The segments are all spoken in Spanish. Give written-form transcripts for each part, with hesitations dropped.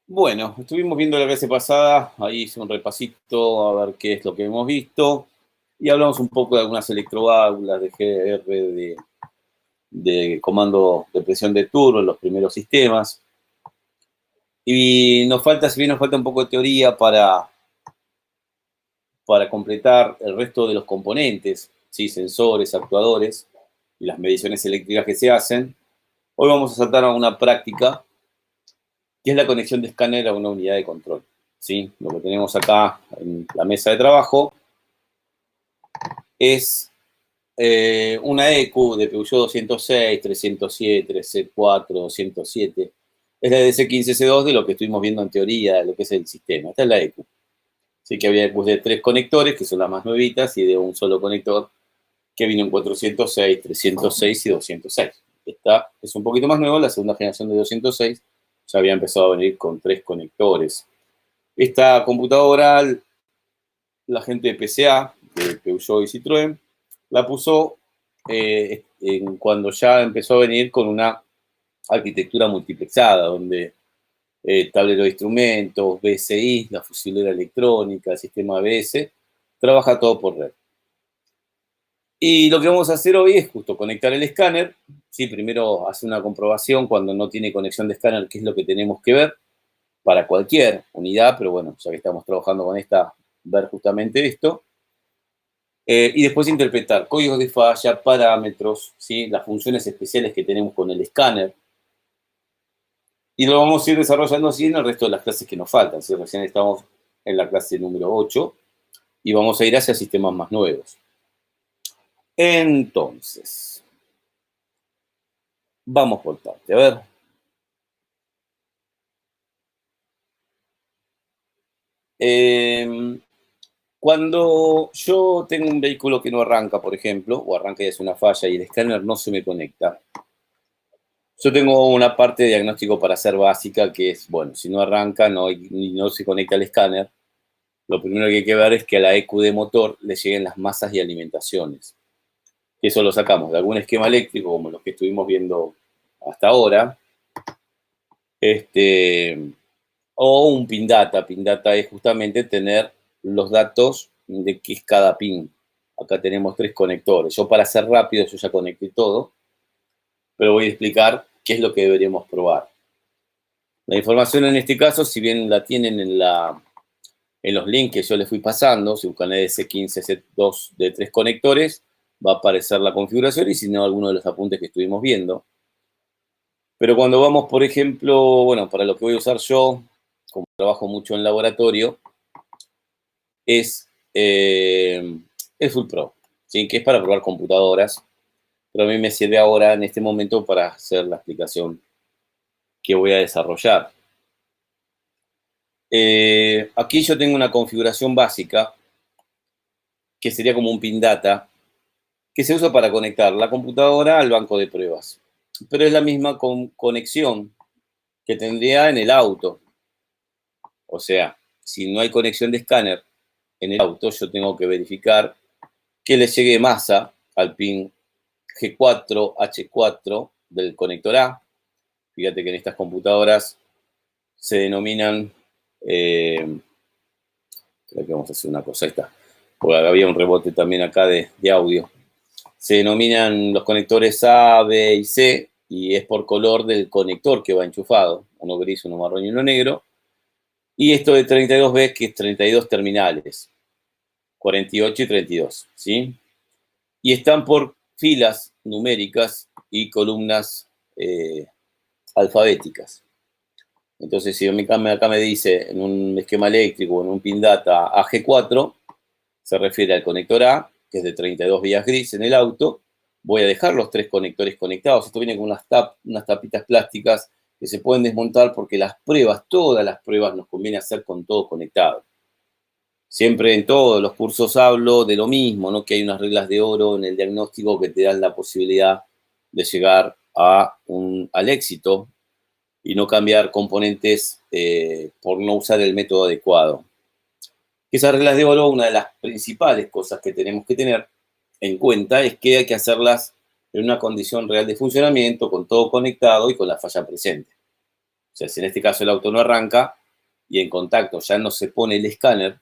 Bueno, estuvimos viendo la clase pasada, ahí hice un repasito a ver qué es lo que hemos visto y hablamos un poco de algunas electroválvulas, de GR, de comando de presión de turbo en los primeros sistemas. Y nos falta, si bien nos falta un poco de teoría para completar el resto de los componentes, ¿sí? Sensores, actuadores y las mediciones eléctricas que se hacen, hoy vamos a saltar a una práctica que es la conexión de escáner a una unidad de control. ¿Sí? Lo que tenemos acá en la mesa de trabajo es una EQ de Peugeot 206, 307, C4, 207. Es la de C15C2 de lo que estuvimos viendo en teoría, de lo que es el sistema. Esta es la EQ. Sí que había EQs de 3 conectores, que son las más nuevitas, y de un solo conector, que vino en 406, 306 y 206. Esta es un poquito más nueva, la segunda generación de 206 ya había empezado a venir con 3 conectores. Esta computadora, la gente de PCA, de Peugeot y Citroën, la puso cuando ya empezó a venir con una arquitectura multiplexada, donde tablero de instrumentos, BSI, la fusilera electrónica, el sistema ABS, trabaja todo por red. Y lo que vamos a hacer hoy es justo conectar el escáner. Sí, primero hacer una comprobación cuando no tiene conexión de escáner, qué es lo que tenemos que ver para cualquier unidad, pero bueno, ya que estamos trabajando con esta, ver justamente esto. Y después interpretar códigos de falla, parámetros, ¿sí? Las funciones especiales que tenemos con el escáner. Y lo vamos a ir desarrollando así en el resto de las clases que nos faltan. ¿Sí? Recién estamos en la clase número 8 y vamos a ir hacia sistemas más nuevos. Entonces, vamos por parte. A ver. Cuando yo tengo un vehículo que no arranca, por ejemplo, o arranca y es una falla y el escáner no se me conecta, yo tengo una parte de diagnóstico para hacer básica que es, bueno, si no arranca no se conecta al escáner, lo primero que hay que ver es que a la EQ de motor le lleguen las masas y alimentaciones. Eso lo sacamos de algún esquema eléctrico, como los que estuvimos viendo hasta ahora, o un pin data. Pin data es justamente tener los datos de qué es cada pin. Acá tenemos 3 conectores. Yo para ser rápido, yo ya conecté todo, pero voy a explicar qué es lo que deberíamos probar. La información en este caso, si bien la tienen en los links que yo les fui pasando, si buscan EDC15, C2 de 3 conectores, va a aparecer la configuración y si no, alguno de los apuntes que estuvimos viendo. Pero cuando vamos, por ejemplo, bueno, para lo que voy a usar yo, como trabajo mucho en laboratorio, es el Full Pro, ¿sí? Que es para probar computadoras, pero a mí me sirve ahora en este momento para hacer la explicación que voy a desarrollar. Aquí yo tengo una configuración básica, que sería como un pin data, que se usa para conectar la computadora al banco de pruebas. Pero es la misma conexión que tendría en el auto. O sea, si no hay conexión de escáner en el auto, yo tengo que verificar que le llegue masa al pin G4H4 del conector A. Fíjate que en estas computadoras se denominan, creo que vamos a hacer una cosa, ahí está, porque había un rebote también acá de audio. Se denominan los conectores A, B y C, y es por color del conector que va enchufado, uno gris, uno marrón y uno negro. Y esto de 32B, que es 32 terminales, 48 y 32, ¿sí? Y están por filas numéricas y columnas alfabéticas. Entonces, si acá me dice en un esquema eléctrico, en un pin data AG4, se refiere al conector A, que es de 32 vías gris en el auto. Voy a dejar los 3 conectores conectados. Esto viene con unas tapitas plásticas que se pueden desmontar porque las pruebas, todas las pruebas, nos conviene hacer con todo conectado. Siempre en todos los cursos hablo de lo mismo, ¿no? Que hay unas reglas de oro en el diagnóstico que te dan la posibilidad de llegar al éxito y no cambiar componentes por no usar el método adecuado. Esas reglas de oro, una de las principales cosas que tenemos que tener en cuenta es que hay que hacerlas en una condición real de funcionamiento, con todo conectado y con la falla presente. O sea, si en este caso el auto no arranca y en contacto ya no se pone el escáner,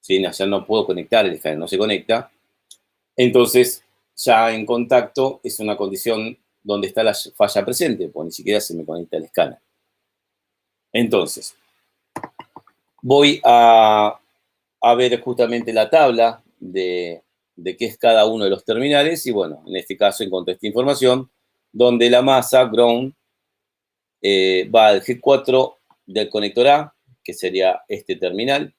¿sí? Ya no puedo conectar el escáner, no se conecta, entonces ya en contacto es una condición donde está la falla presente, porque ni siquiera se me conecta el escáner. Entonces, voy a ver justamente la tabla de qué es cada uno de los terminales y bueno, en este caso encontré esta información donde la masa, ground, va al G4 del conector A, que sería este terminal,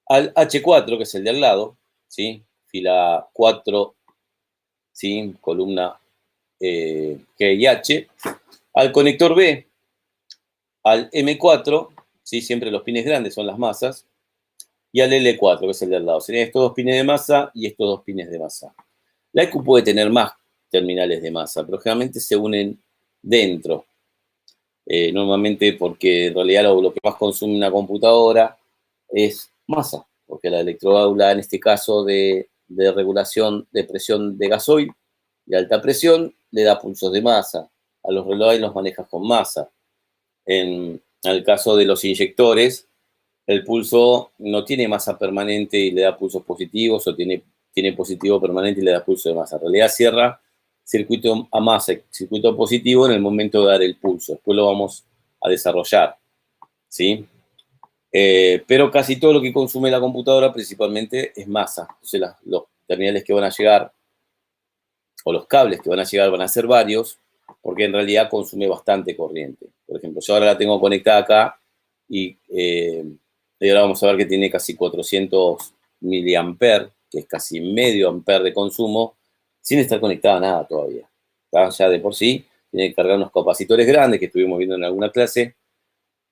al H4, que es el de al lado, ¿sí? Fila 4, ¿sí? Columna G y H, al conector B, al M4, ¿sí? Siempre los pines grandes son las masas, y al L4, que es el de al lado. Serían estos dos pines de masa y estos dos pines de masa. La EQ puede tener más terminales de masa, pero generalmente se unen dentro. Normalmente porque en realidad lo que más consume una computadora es masa, porque la electroaula en este caso de regulación de presión de gasoil de alta presión le da pulsos de masa. A los relojes los manejas con masa. En el caso de los inyectores, el pulso no tiene masa permanente y le da pulsos positivos, o tiene positivo permanente y le da pulso de masa. En realidad cierra circuito a masa, circuito positivo en el momento de dar el pulso. Después lo vamos a desarrollar, ¿sí? Pero casi todo lo que consume la computadora principalmente es masa. Entonces los terminales que van a llegar, o los cables que van a llegar, van a ser varios, porque en realidad consume bastante corriente. Por ejemplo, yo ahora la tengo conectada acá y ahora vamos a ver que tiene casi 400 miliamperes, que es casi medio ampere de consumo, sin estar conectada a nada todavía. ¿Tá? Ya de por sí tiene que cargar unos capacitores grandes que estuvimos viendo en alguna clase,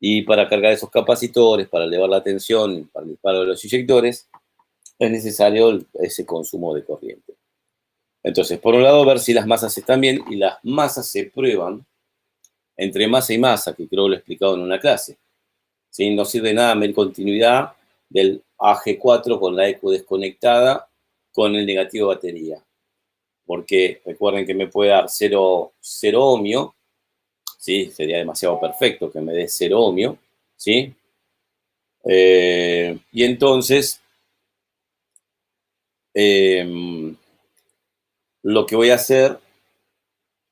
y para cargar esos capacitores, para elevar la tensión, para el disparo de los inyectores, es necesario ese consumo de corriente. Entonces, por un lado, ver si las masas están bien, y las masas se prueban entre masa y masa, que creo que lo he explicado en una clase. ¿Sí? No sirve nada medir continuidad del AG4 con la EQ desconectada con el negativo de batería, porque recuerden que me puede dar 0 ohmio, ¿sí? Sería demasiado perfecto que me dé 0 ohmio, ¿sí? Y entonces, lo que voy a hacer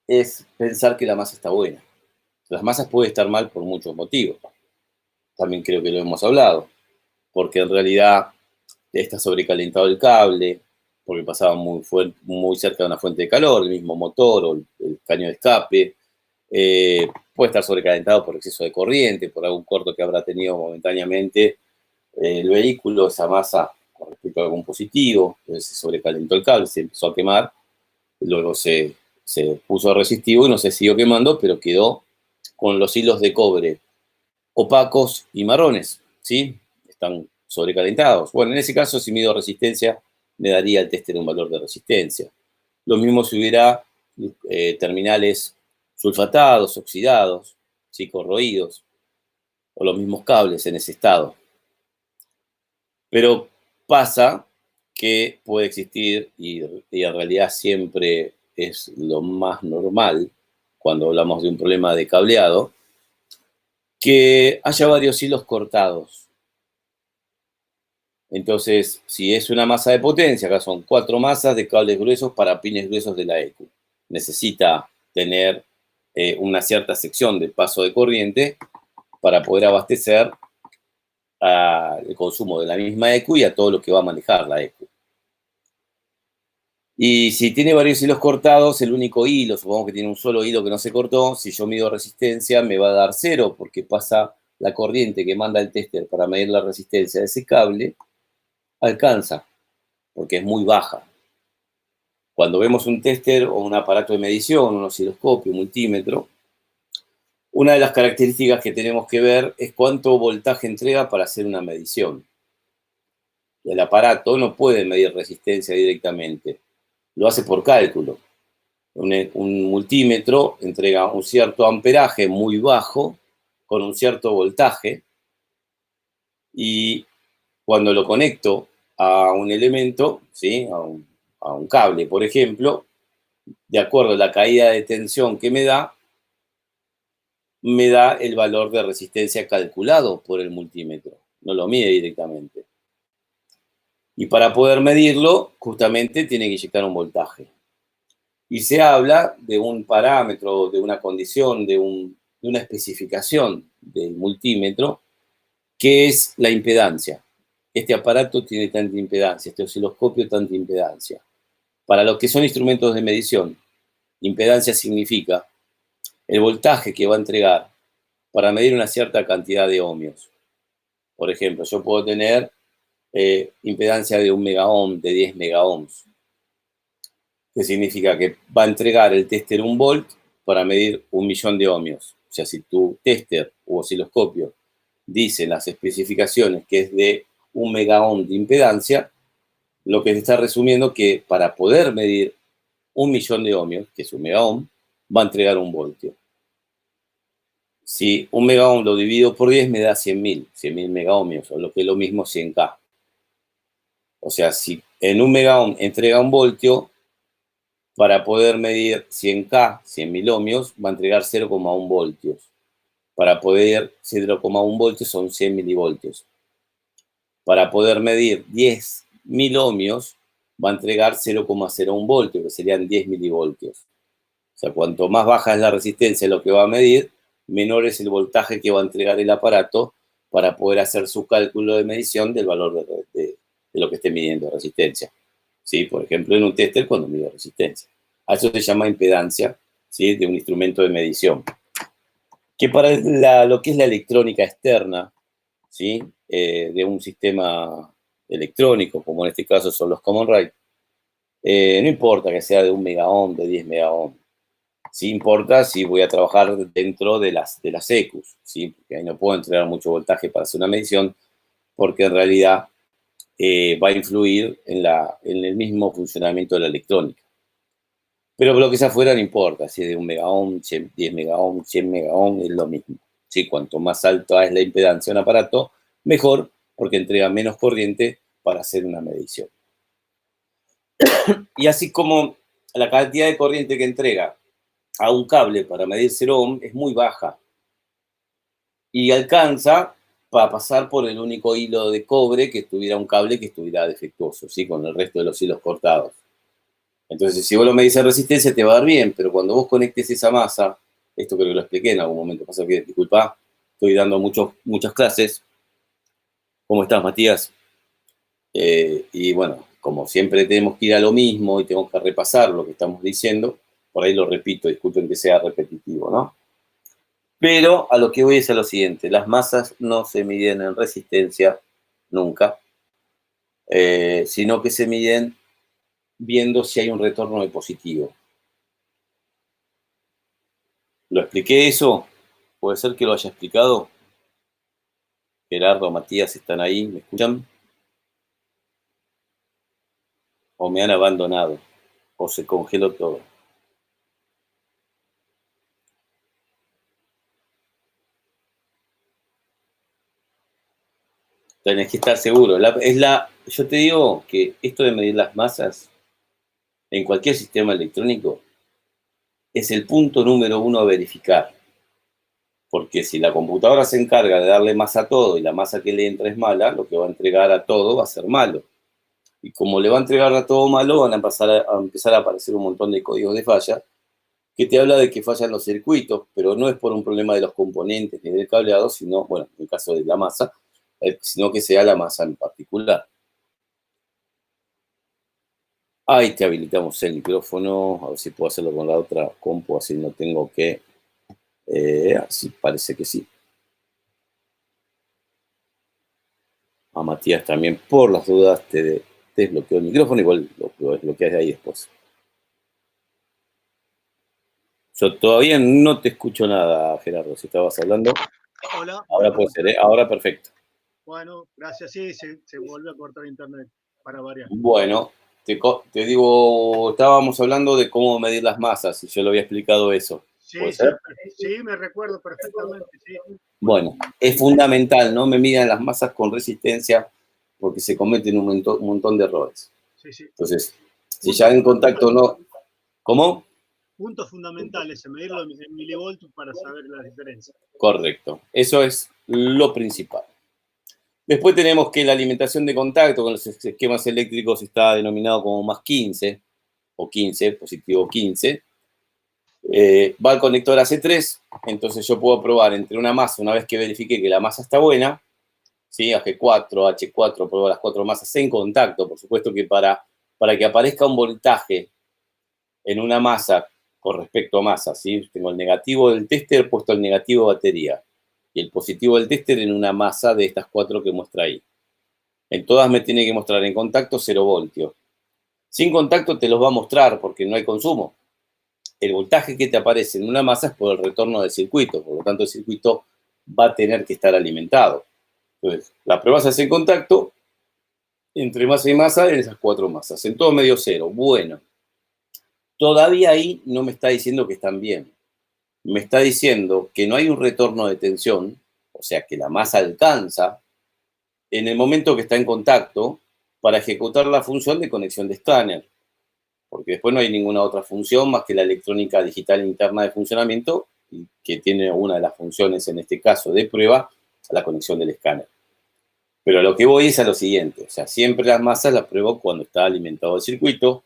es pensar que la masa está buena. Las masas pueden estar mal por muchos motivos. También creo que lo hemos hablado, porque en realidad está sobrecalentado el cable, porque pasaba muy cerca de una fuente de calor, el mismo motor o el caño de escape. Puede estar sobrecalentado por exceso de corriente, por algún corto que habrá tenido momentáneamente el vehículo, esa masa con respecto a algún positivo, entonces se sobrecalentó el cable, se empezó a quemar, luego se puso resistivo y no se siguió quemando, pero quedó con los hilos de cobre opacos y marrones, ¿sí? Están sobrecalentados. Bueno, en ese caso, si mido resistencia, me daría el tester un valor de resistencia. Lo mismo si hubiera terminales sulfatados, oxidados, ¿sí? Corroídos, o los mismos cables en ese estado. Pero pasa que puede existir, y en realidad siempre es lo más normal cuando hablamos de un problema de cableado, que haya varios hilos cortados. Entonces, si es una masa de potencia, acá son 4 masas de cables gruesos para pines gruesos de la EQ. Necesita tener una cierta sección de paso de corriente para poder abastecer al consumo de la misma EQ y a todo lo que va a manejar la EQ. Y si tiene varios hilos cortados, el único hilo, supongamos que tiene un solo hilo que no se cortó, si yo mido resistencia me va a dar 0, porque pasa la corriente que manda el tester para medir la resistencia de ese cable, alcanza, porque es muy baja. Cuando vemos un tester o un aparato de medición, un osciloscopio, un multímetro, una de las características que tenemos que ver es cuánto voltaje entrega para hacer una medición. El aparato no puede medir resistencia directamente, lo hace por cálculo. Un multímetro entrega un cierto amperaje muy bajo con un cierto voltaje, y cuando lo conecto a un elemento, ¿sí? a un cable, por ejemplo, de acuerdo a la caída de tensión que me da, me da el valor de resistencia calculado por el multímetro, no lo mide directamente. Y para poder medirlo, justamente tiene que inyectar un voltaje. Y se habla de un parámetro, de una condición, de una especificación del multímetro, que es la impedancia. Este aparato tiene tanta impedancia, este osciloscopio tanta impedancia. Para los que son instrumentos de medición, impedancia significa el voltaje que va a entregar para medir una cierta cantidad de ohmios. Por ejemplo, yo puedo tener impedancia de 1 megaohm, de 10 megaohms, que significa que va a entregar el tester 1 volt para medir 1.000.000 de ohmios. O sea, si tu tester u osciloscopio dice en las especificaciones que es de 1 megaohm de impedancia, lo que se está resumiendo que para poder medir 1.000.000 de ohmios, que es 1 megaohm, va a entregar 1 voltio. Si 1 megaohm lo divido por 10 me da 100.000 megaohmios, o lo que es lo mismo 100K. O sea, si en 1 megaohm entrega 1 voltio, para poder medir 100K, 100.000 ohmios, va a entregar 0,1 voltios. Para poder 0,1 voltios son 100 milivoltios. Para poder medir 10.000 ohmios, va a entregar 0,01 voltios, que serían 10 milivoltios. O sea, cuanto más baja es la resistencia de lo que va a medir, menor es el voltaje que va a entregar el aparato para poder hacer su cálculo de medición del valor de lo que esté midiendo, resistencia. ¿Sí? Por ejemplo, en un tester cuando mide resistencia. A eso se llama impedancia, ¿sí? De un instrumento de medición. Que para lo que es la electrónica externa, ¿sí? De un sistema electrónico, como en este caso son los Common Rail, no importa que sea de 1 megaohm, de 10 megaohm. Sí importa si voy a trabajar dentro de las ECUs, ¿sí? Porque ahí no puedo entregar mucho voltaje para hacer una medición, porque en realidad va a influir en el mismo funcionamiento de la electrónica. Pero lo que sea afuera no importa, si es de 1 megaohm, 10 megaohm, 100 megaohm, es lo mismo. ¿Sí? Cuanto más alta es la impedancia de un aparato, mejor, porque entrega menos corriente para hacer una medición. Y así como la cantidad de corriente que entrega a un cable para medir 0 ohm es muy baja y alcanza para pasar por el único hilo de cobre que tuviera un cable que estuviera defectuoso, ¿sí? Con el resto de los hilos cortados. Entonces, si vos lo medís en resistencia, te va a dar bien, pero cuando vos conectes esa masa, esto creo que lo expliqué en algún momento, pasa que, disculpa, estoy dando muchas clases. ¿Cómo estás, Matías? Y bueno, como siempre tenemos que ir a lo mismo y tenemos que repasar lo que estamos diciendo, por ahí lo repito, disculpen que sea repetitivo, ¿no? Pero a lo que voy es a lo siguiente, las masas no se miden en resistencia, nunca, sino que se miden viendo si hay un retorno de positivo. ¿Lo expliqué eso? ¿Puede ser que lo haya explicado? Gerardo, Matías, ¿están ahí? ¿Me escuchan? ¿O me han abandonado? ¿O se congeló todo? Tenés que estar seguro. Yo te digo que esto de medir las masas en cualquier sistema electrónico es el punto número 1 a verificar. Porque si la computadora se encarga de darle masa a todo y la masa que le entra es mala, lo que va a entregar a todo va a ser malo. Y como le va a entregar a todo malo, van a empezar a aparecer un montón de códigos de falla que te habla de que fallan los circuitos, pero no es por un problema de los componentes ni del cableado, sino, bueno, en el caso de la masa, sino que sea la masa en particular. Ahí te habilitamos el micrófono, a ver si puedo hacerlo con la otra compu, así no tengo que... así parece que sí. A Matías también, por las dudas, te desbloqueo el micrófono, igual lo desbloqueas de ahí después. Yo todavía no te escucho nada, Gerardo, si estabas hablando. Hola. Ahora puede ser, ahora perfecto. Bueno, gracias. Sí, se vuelve a cortar internet para variar. Bueno, te digo, estábamos hablando de cómo medir las masas y yo lo había explicado eso. Sí, sí, me recuerdo perfectamente, sí. Bueno, es fundamental, no me midan las masas con resistencia porque se cometen un montón de errores. Sí, sí. Entonces, si ya en contacto no... ¿Cómo? puntos fundamentales, en medirlo en milivolts para saber la diferencia. Correcto. Eso es lo principal. Después tenemos que la alimentación de contacto con los esquemas eléctricos está denominado como más 15, o 15, positivo 15. Va al conector AC3, entonces yo puedo probar entre una masa, una vez que verifique que la masa está buena, ¿sí? AG4, H4, pruebo las 4 masas en contacto. Por supuesto que para que aparezca un voltaje en una masa con respecto a masa, ¿sí? Tengo el negativo del tester puesto el negativo de batería y el positivo del tester en una masa de estas 4 que muestra ahí. En todas me tiene que mostrar en contacto 0 voltios. Sin contacto te los va a mostrar porque no hay consumo. El voltaje que te aparece en una masa es por el retorno del circuito, por lo tanto el circuito va a tener que estar alimentado. Entonces, la prueba se hace en contacto entre masa y masa en esas 4 masas. En todo medio 0. Bueno, todavía ahí no me está diciendo que están bien. Me está diciendo que no hay un retorno de tensión, o sea que la masa alcanza en el momento que está en contacto para ejecutar la función de conexión de escáner, porque después no hay ninguna otra función más que la electrónica digital interna de funcionamiento, que tiene una de las funciones, en este caso de prueba, la conexión del escáner. Pero a lo que voy es a lo siguiente, o sea, siempre las masas las pruebo cuando está alimentado el circuito.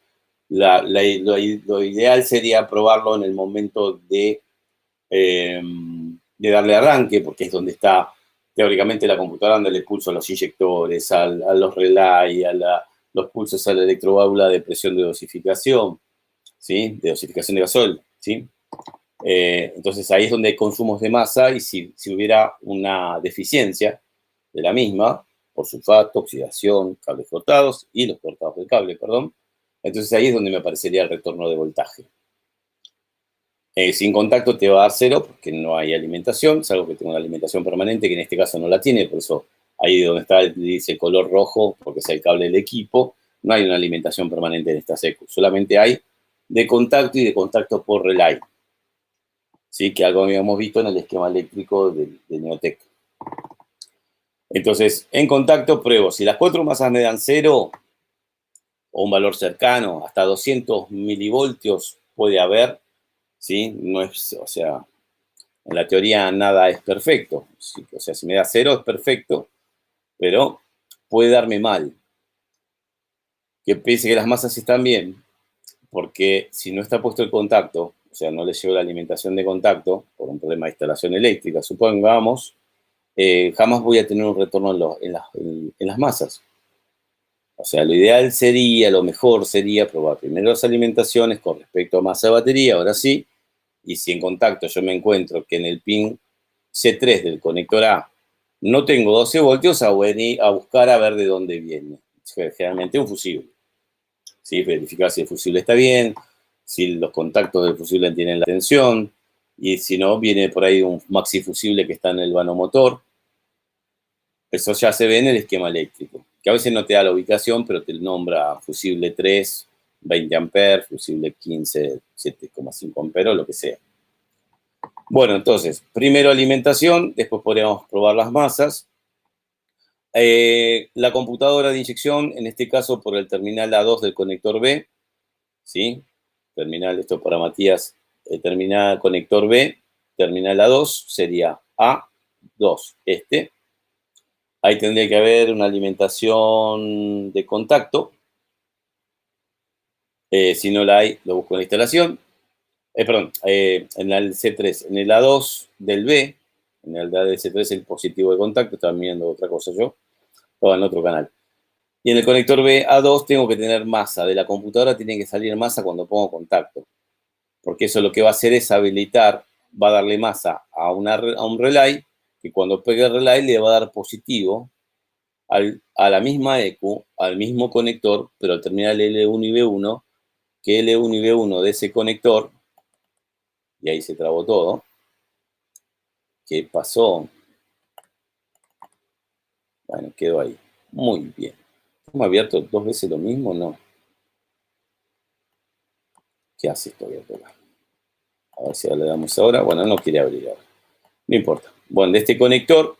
Lo ideal sería probarlo en el momento de darle arranque, porque es donde está teóricamente la computadora, dándole pulso a los inyectores, a los relay, los pulsos a la electroválvula de presión de dosificación, ¿sí? De dosificación de gasoil, ¿sí? Entonces ahí es donde hay consumos de masa y si hubiera una deficiencia de la misma, por sulfato, oxidación, cables cortados y los cortados del cable, perdón, entonces ahí es donde me aparecería el retorno de voltaje. Sin contacto te va a dar 0 porque no hay alimentación, salvo que tenga una alimentación permanente, que en este caso no la tiene, por eso ahí donde está dice color rojo, porque es el cable del equipo, no hay una alimentación permanente en esta ECU, solamente hay de contacto y de contacto por relay. Sí, que algo habíamos visto en el esquema eléctrico de Neotec. Entonces, en contacto pruebo, si las 4 masas me dan 0, o un valor cercano, hasta 200 milivoltios puede haber, ¿sí? No es, o sea, en la teoría nada es perfecto, ¿sí? O sea, si me da 0 es perfecto, pero puede darme mal. Que piense que las masas están bien, porque si no está puesto el contacto, o sea, no le llegó la alimentación de contacto, por un problema de instalación eléctrica, supongamos, jamás voy a tener un retorno en las masas. O sea, lo ideal sería, lo mejor sería probar primero las alimentaciones con respecto a masa de batería, ahora sí, y si en contacto yo me encuentro que en el pin C3 del conector A no tengo 12 voltios, a buscar a ver de dónde viene. Generalmente un fusible. ¿Sí? Verificar si el fusible está bien, si los contactos del fusible tienen la tensión, y si no, viene por ahí un maxi fusible que está en el vano motor. Eso ya se ve en el esquema eléctrico, que a veces no te da la ubicación, pero te nombra fusible 3, 20 amperes, fusible 15, 7,5 amperes, lo que sea. Bueno, entonces, primero alimentación, después podríamos probar las masas. La computadora de inyección, en este caso por el terminal A2 del conector B, ¿sí? Terminal, esto para Matías, terminal conector B, terminal A2 sería A2, este. Ahí tendría que haber una alimentación de contacto. Si no la hay, lo busco en la instalación. En el C3, en el A2 del B, en el C3 el positivo de contacto, estaba viendo otra cosa yo, estaba en otro canal. Y en el conector B A2 tengo que tener masa, de la computadora tiene que salir masa cuando pongo contacto, porque eso lo que va a hacer es habilitar, va a darle masa a un relay, que cuando pegue el relay le va a dar positivo a la misma ECU, al mismo conector, pero al terminal L1 y B1, que L1 y B1 de ese conector, y ahí se trabó todo. ¿Qué pasó? Bueno, quedó ahí. Muy bien. ¿Hemos abierto 2 veces lo mismo? No. ¿Qué hace esto abierto acá? A ver si le damos ahora. Bueno, no quiere abrir ahora. No importa. Bueno, de este conector,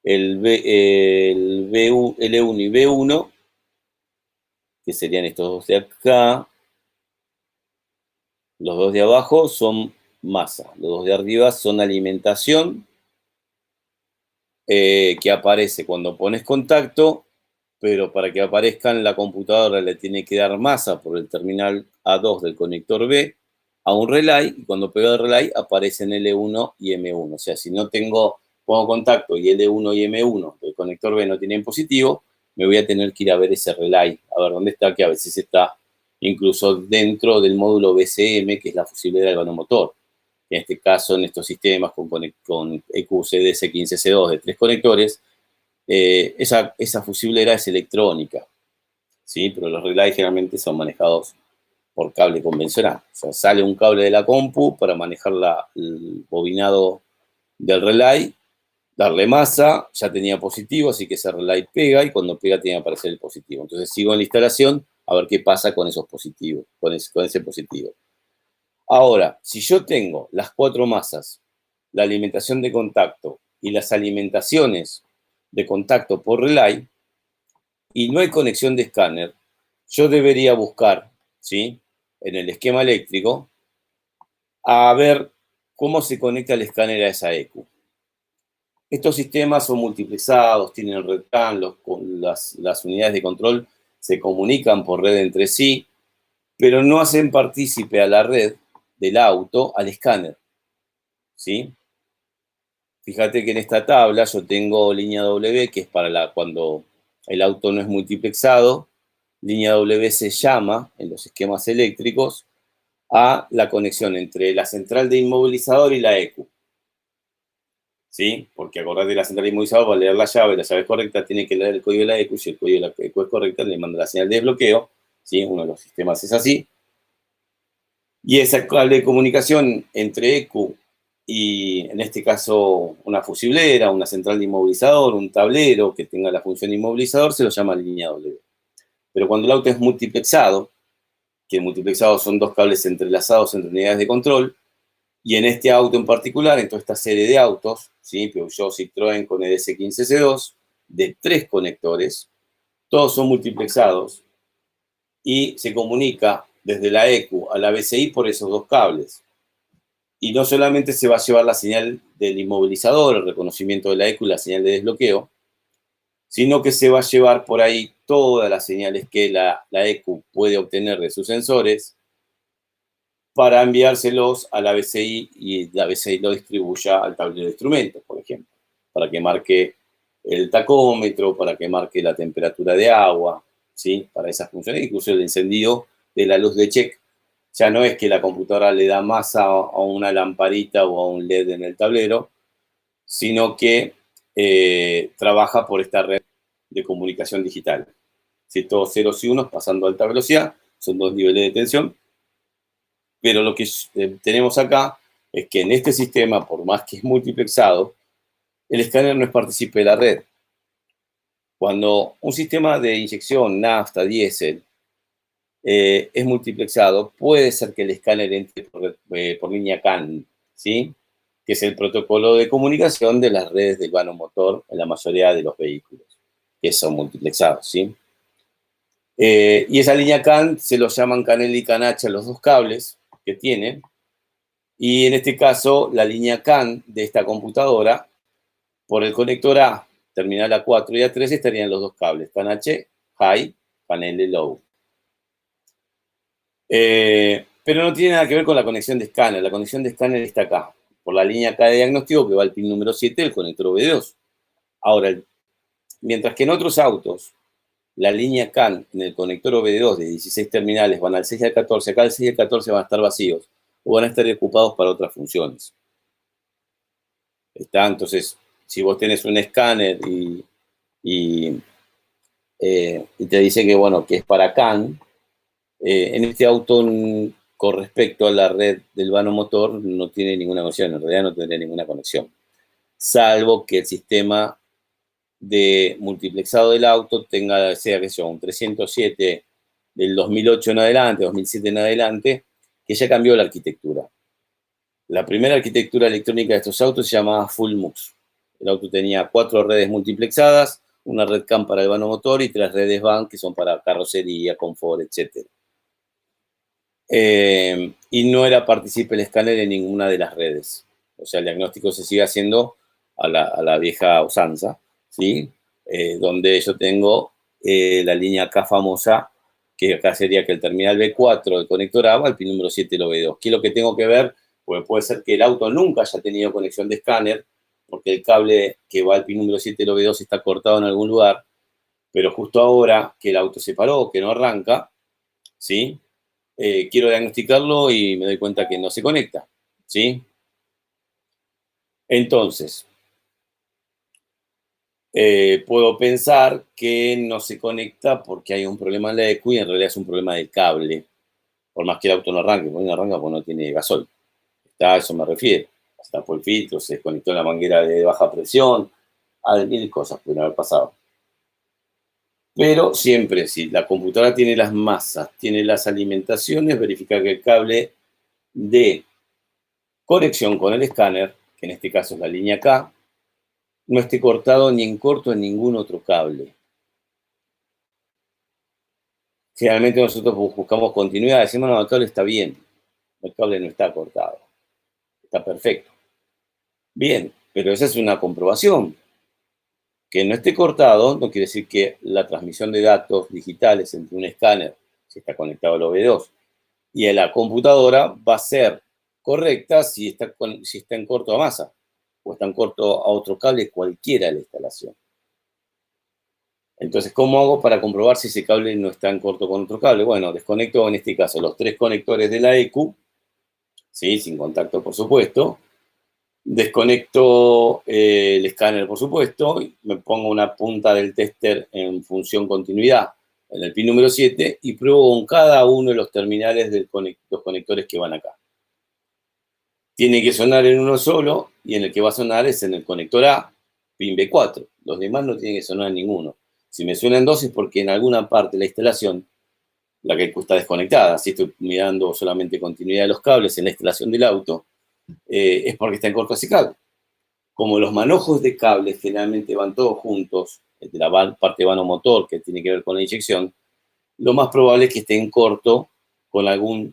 el L1 y B1, que serían estos dos de acá, Los dos de abajo son masa, los dos de arriba son alimentación, que aparece cuando pones contacto, pero para que aparezca en la computadora le tiene que dar masa por el terminal A2 del conector B a un relay, y cuando pego el relay aparecen L1 y M1. O sea, si no pongo contacto y L1 y M1 del conector B no tienen positivo, me voy a tener que ir a ver ese relay, a ver dónde está, que a veces está incluso dentro del módulo BCM, que es la fusiblera del vanomotor. En este caso, en estos sistemas con EQCDS15C2 de 3 conectores, esa fusiblera es electrónica, ¿sí? Pero los relays generalmente son manejados por cable convencional. O sea, sale un cable de la compu para manejar el bobinado del relay, darle masa, ya tenía positivo, así que ese relay pega, y cuando pega tiene que aparecer el positivo. Entonces sigo en la instalación a ver qué pasa con esos positivos, con ese positivo. Ahora, si yo tengo las 4 masas, la alimentación de contacto y las alimentaciones de contacto por relay, y no hay conexión de escáner, yo debería buscar, ¿sí?, en el esquema eléctrico, a ver cómo se conecta el escáner a esa EQ. Estos sistemas son multiplexados, tienen red CAN, las unidades de control se comunican por red entre sí, pero no hacen partícipe a la red del auto al escáner, ¿sí? Fíjate que en esta tabla yo tengo línea W, que es para cuando el auto no es multiplexado. Línea W se llama, en los esquemas eléctricos, a la conexión entre la central de inmovilizador y la EQ. ¿Sí? Porque acordate de la central de inmovilizador, va a leer la llave es correcta, tiene que leer el código de la EQ. Si el código de la EQ es correcta, le manda la señal de desbloqueo. ¿Sí? Uno de los sistemas es así. Y esa cable de comunicación entre EQ y, en este caso, una fusiblera, una central de inmovilizador, un tablero que tenga la función de inmovilizador, se lo llama línea W. Pero cuando el auto es multiplexado, que multiplexado son 2 cables entrelazados entre unidades de control, y en este auto en particular, en toda esta serie de autos, ¿sí?, Peugeot, Citroën con EDS15C2, de 3 conectores, todos son multiplexados, y se comunica desde la EQ a la BCI por esos 2 cables. Y no solamente se va a llevar la señal del inmovilizador, el reconocimiento de la EQ y la señal de desbloqueo, sino que se va a llevar por ahí todas las señales que la EQ puede obtener de sus sensores para enviárselos a la BCI, y la BCI lo distribuya al tablero de instrumentos, por ejemplo, para que marque el tacómetro, para que marque la temperatura de agua, ¿sí?, para esas funciones, incluso el encendido de la luz de check. Ya no es que la computadora le da masa a una lamparita o a un LED en el tablero, sino que trabaja por esta red de comunicación digital. Si todos ceros y unos pasando a alta velocidad, son 2 niveles de tensión, pero lo que tenemos acá es que en este sistema, por más que es multiplexado, el escáner no es partícipe de la red. Cuando un sistema de inyección nafta, diésel, es multiplexado, puede ser que el escáner entre por línea CAN, ¿sí?, que es el protocolo de comunicación de las redes del vano motor en la mayoría de los vehículos, que son multiplexados, ¿sí? Y esa línea CAN se los llaman CAN-L y CAN-H a los 2 cables que tienen, y en este caso la línea CAN de esta computadora, por el conector A, terminal A4 y A3, estarían los 2 cables, CAN-H high, CAN-L low. Pero no tiene nada que ver con la conexión de escáner. La conexión de escáner está acá, por la línea K de diagnóstico que va al pin número 7 del conector OBD2. Ahora, mientras que en otros autos, la línea CAN en el conector OBD2 de 16 terminales van al 6 y al 14, acá el 6 y el 14 van a estar vacíos o van a estar ocupados para otras funciones. Entonces, si vos tenés un escáner y te dice que, bueno, que es para CAN, en este auto, con respecto a la red del vano motor, no tiene ninguna conexión, en realidad no tendría ninguna conexión, salvo que el sistema de multiplexado del auto sea que sea un 307 del 2008 en adelante, 2007 en adelante, que ya cambió la arquitectura. La primera arquitectura electrónica de estos autos se llamaba Full MUX. El auto tenía 4 redes multiplexadas, una red CAN para el vano motor y 3 redes VAN que son para carrocería, confort, etc. y no era partícipe el escáner en ninguna de las redes. O sea, el diagnóstico se sigue haciendo a la vieja usanza, ¿sí? Donde yo tengo la línea K famosa, que acá sería que el terminal B4 del conector A va al pin número 7 del OB2. ¿Qué es lo que tengo que ver? Pues puede ser que el auto nunca haya tenido conexión de escáner, porque el cable que va al pin número 7 del OB2 está cortado en algún lugar, pero justo ahora que el auto se paró, que no arranca, ¿sí? Quiero diagnosticarlo y me doy cuenta que no se conecta, ¿sí? Entonces, puedo pensar que no se conecta porque hay un problema en la ECU y en realidad es un problema del cable. Por más que el auto no arranque, porque no arranca porque no tiene gasol. A eso me refiero. Se tapó el filtro, se desconectó la manguera de baja presión, hay mil cosas pueden haber pasado. Pero siempre, si la computadora tiene las masas, tiene las alimentaciones, verifica que el cable de conexión con el escáner, que en este caso es la línea K, no esté cortado ni en corto en ningún otro cable. Generalmente nosotros buscamos continuidad, decimos, no, el cable está bien, el cable no está cortado, está perfecto. Bien, pero esa es una comprobación. Que no esté cortado no quiere decir que la transmisión de datos digitales entre un escáner, si está conectado al OB2, y a la computadora va a ser correcta si está en corto a masa o está en corto a otro cable cualquiera de la instalación. Entonces, ¿cómo hago para comprobar si ese cable no está en corto con otro cable? Bueno, desconecto en este caso los 3 conectores de la ECU, ¿sí? Sin contacto, por supuesto. Desconecto el escáner, por supuesto, y me pongo una punta del tester en función continuidad en el pin número 7 y pruebo con cada uno de los terminales de los conectores que van acá. Tiene que sonar en uno solo y en el que va a sonar es en el conector A, pin B4. Los demás no tienen que sonar en ninguno. Si me suenan dos es porque en alguna parte de la instalación la que está desconectada. Si estoy mirando solamente continuidad de los cables en la instalación del auto, es porque está en corto ese cable. Como los manojos de cables generalmente van todos juntos, de la parte vano-motor que tiene que ver con la inyección, lo más probable es que esté en corto con algún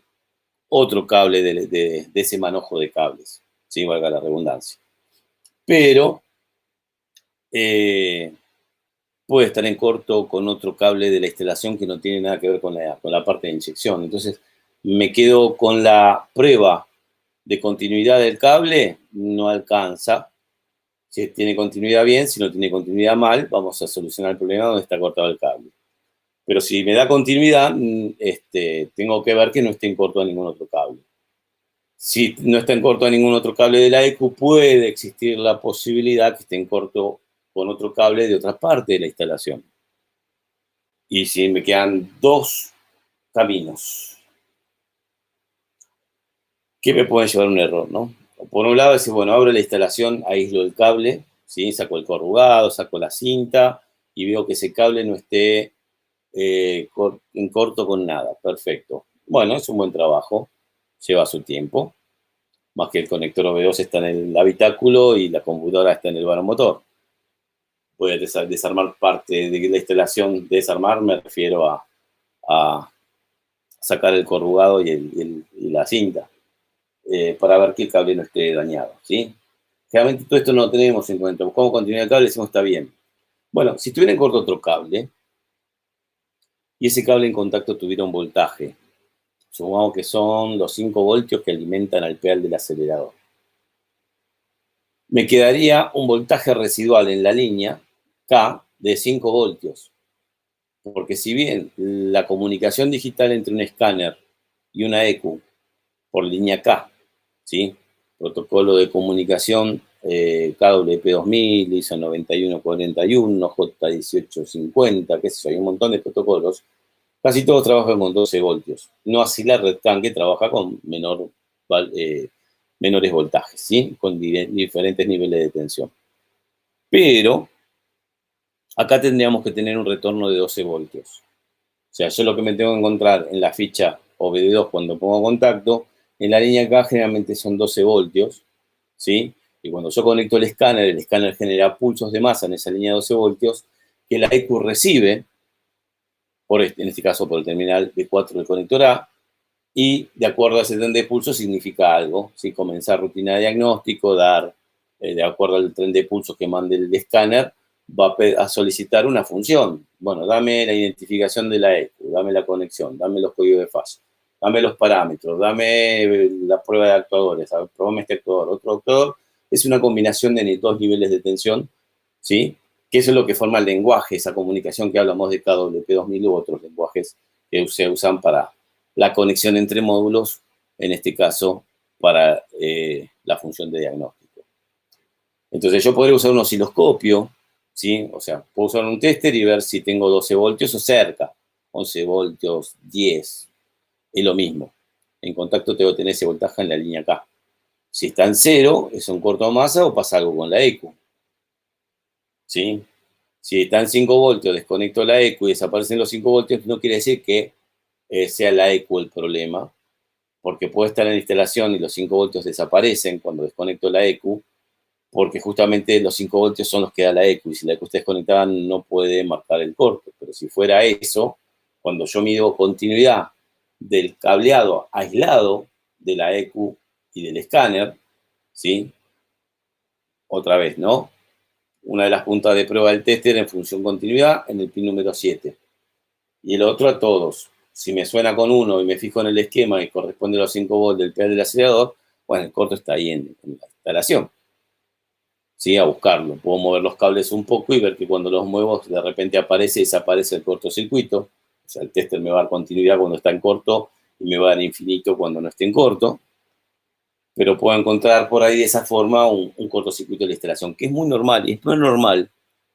otro cable de ese manojo de cables, ¿sí? Valga la redundancia. Pero puede estar en corto con otro cable de la instalación que no tiene nada que ver con la parte de inyección. Entonces, me quedo con la prueba de continuidad del cable, no alcanza. Si tiene continuidad bien, si no tiene continuidad mal, vamos a solucionar el problema donde está cortado el cable. Pero si me da continuidad, tengo que ver que no esté en corto a ningún otro cable. Si no está en corto a ningún otro cable de la ECU, puede existir la posibilidad que esté en corto con otro cable de otra parte de la instalación. Y si me quedan dos caminos, ¿qué me puede llevar a un error, no? Por un lado, decir, bueno, abro la instalación, aíslo el cable, ¿sí? Saco el corrugado, saco la cinta y veo que ese cable no esté en corto con nada. Perfecto. Bueno, es un buen trabajo, lleva su tiempo, más que el conector OB2 está en el habitáculo y la computadora está en el vano motor. Voy a desarmar parte de la instalación. Desarmar me refiero a sacar el corrugado y la cinta. Para ver que el cable no esté dañado, ¿sí? Realmente todo esto no lo tenemos en cuenta. Buscamos continuidad del cable y decimos está bien. Bueno, si estuviera en corto otro cable y ese cable en contacto tuviera un voltaje, supongamos que son los 5 voltios que alimentan al pedal del acelerador. Me quedaría un voltaje residual en la línea K de 5 voltios. Porque si bien la comunicación digital entre un escáner y una ECU por línea K, ¿sí? Protocolo de comunicación KWP2000, ISO 9141, J1850, qué sé yo, hay un montón de protocolos. Casi todos trabajan con 12 voltios. No así la red TAN, que trabaja con menores voltajes, ¿sí? Con diferentes niveles de tensión. Pero acá tendríamos que tener un retorno de 12 voltios. O sea, yo lo que me tengo que encontrar en la ficha OBD2 cuando pongo contacto, en la línea K generalmente son 12 voltios, ¿sí? Y cuando yo conecto el escáner genera pulsos de masa en esa línea de 12 voltios que la ECU recibe, en este caso por el terminal B4 del conector A, y de acuerdo a ese tren de pulso significa algo, ¿sí? Comenzar rutina de diagnóstico, dar, de acuerdo al tren de pulso que mande el escáner, va a solicitar una función. Bueno, dame la identificación de la ECU, dame la conexión, dame los códigos de fase, dame los parámetros, dame la prueba de actuadores, probame este actuador, otro actuador. Es una combinación de dos niveles de tensión, ¿sí? Que eso es lo que forma el lenguaje, esa comunicación que hablamos de KWP2000 u otros lenguajes que se usan para la conexión entre módulos, en este caso para la función de diagnóstico. Entonces yo podría usar un osciloscopio, ¿sí? O sea, puedo usar un tester y ver si tengo 12 voltios o cerca, 11 voltios, 10, es lo mismo. En contacto tengo que tener ese voltaje en la línea K. Si está en cero, es un corto masa o pasa algo con la ECU, ¿sí? Si está en 5 voltios, desconecto la ECU y desaparecen los 5 voltios, no quiere decir que sea la ECU el problema, porque puede estar en la instalación y los 5 voltios desaparecen cuando desconecto la ECU, porque justamente los 5 voltios son los que da la ECU, y si la ECU está desconectada no puede marcar el corte. Pero si fuera eso, cuando yo mido continuidad del cableado aislado de la ECU y del escáner, ¿sí? Otra vez, ¿no? Una de las puntas de prueba del tester en función continuidad en el pin número 7. Y el otro a todos. Si me suena con uno y me fijo en el esquema y corresponde a los 5 volts del pedal del acelerador, bueno, el corto está ahí en la instalación. ¿Sí? A buscarlo. Puedo mover los cables un poco y ver que cuando los muevo de repente aparece y desaparece el cortocircuito. O sea, el tester me va a dar continuidad cuando está en corto y me va a dar infinito cuando no esté en corto. Pero puedo encontrar por ahí de esa forma un cortocircuito de la instalación, que es muy normal. Y es muy normal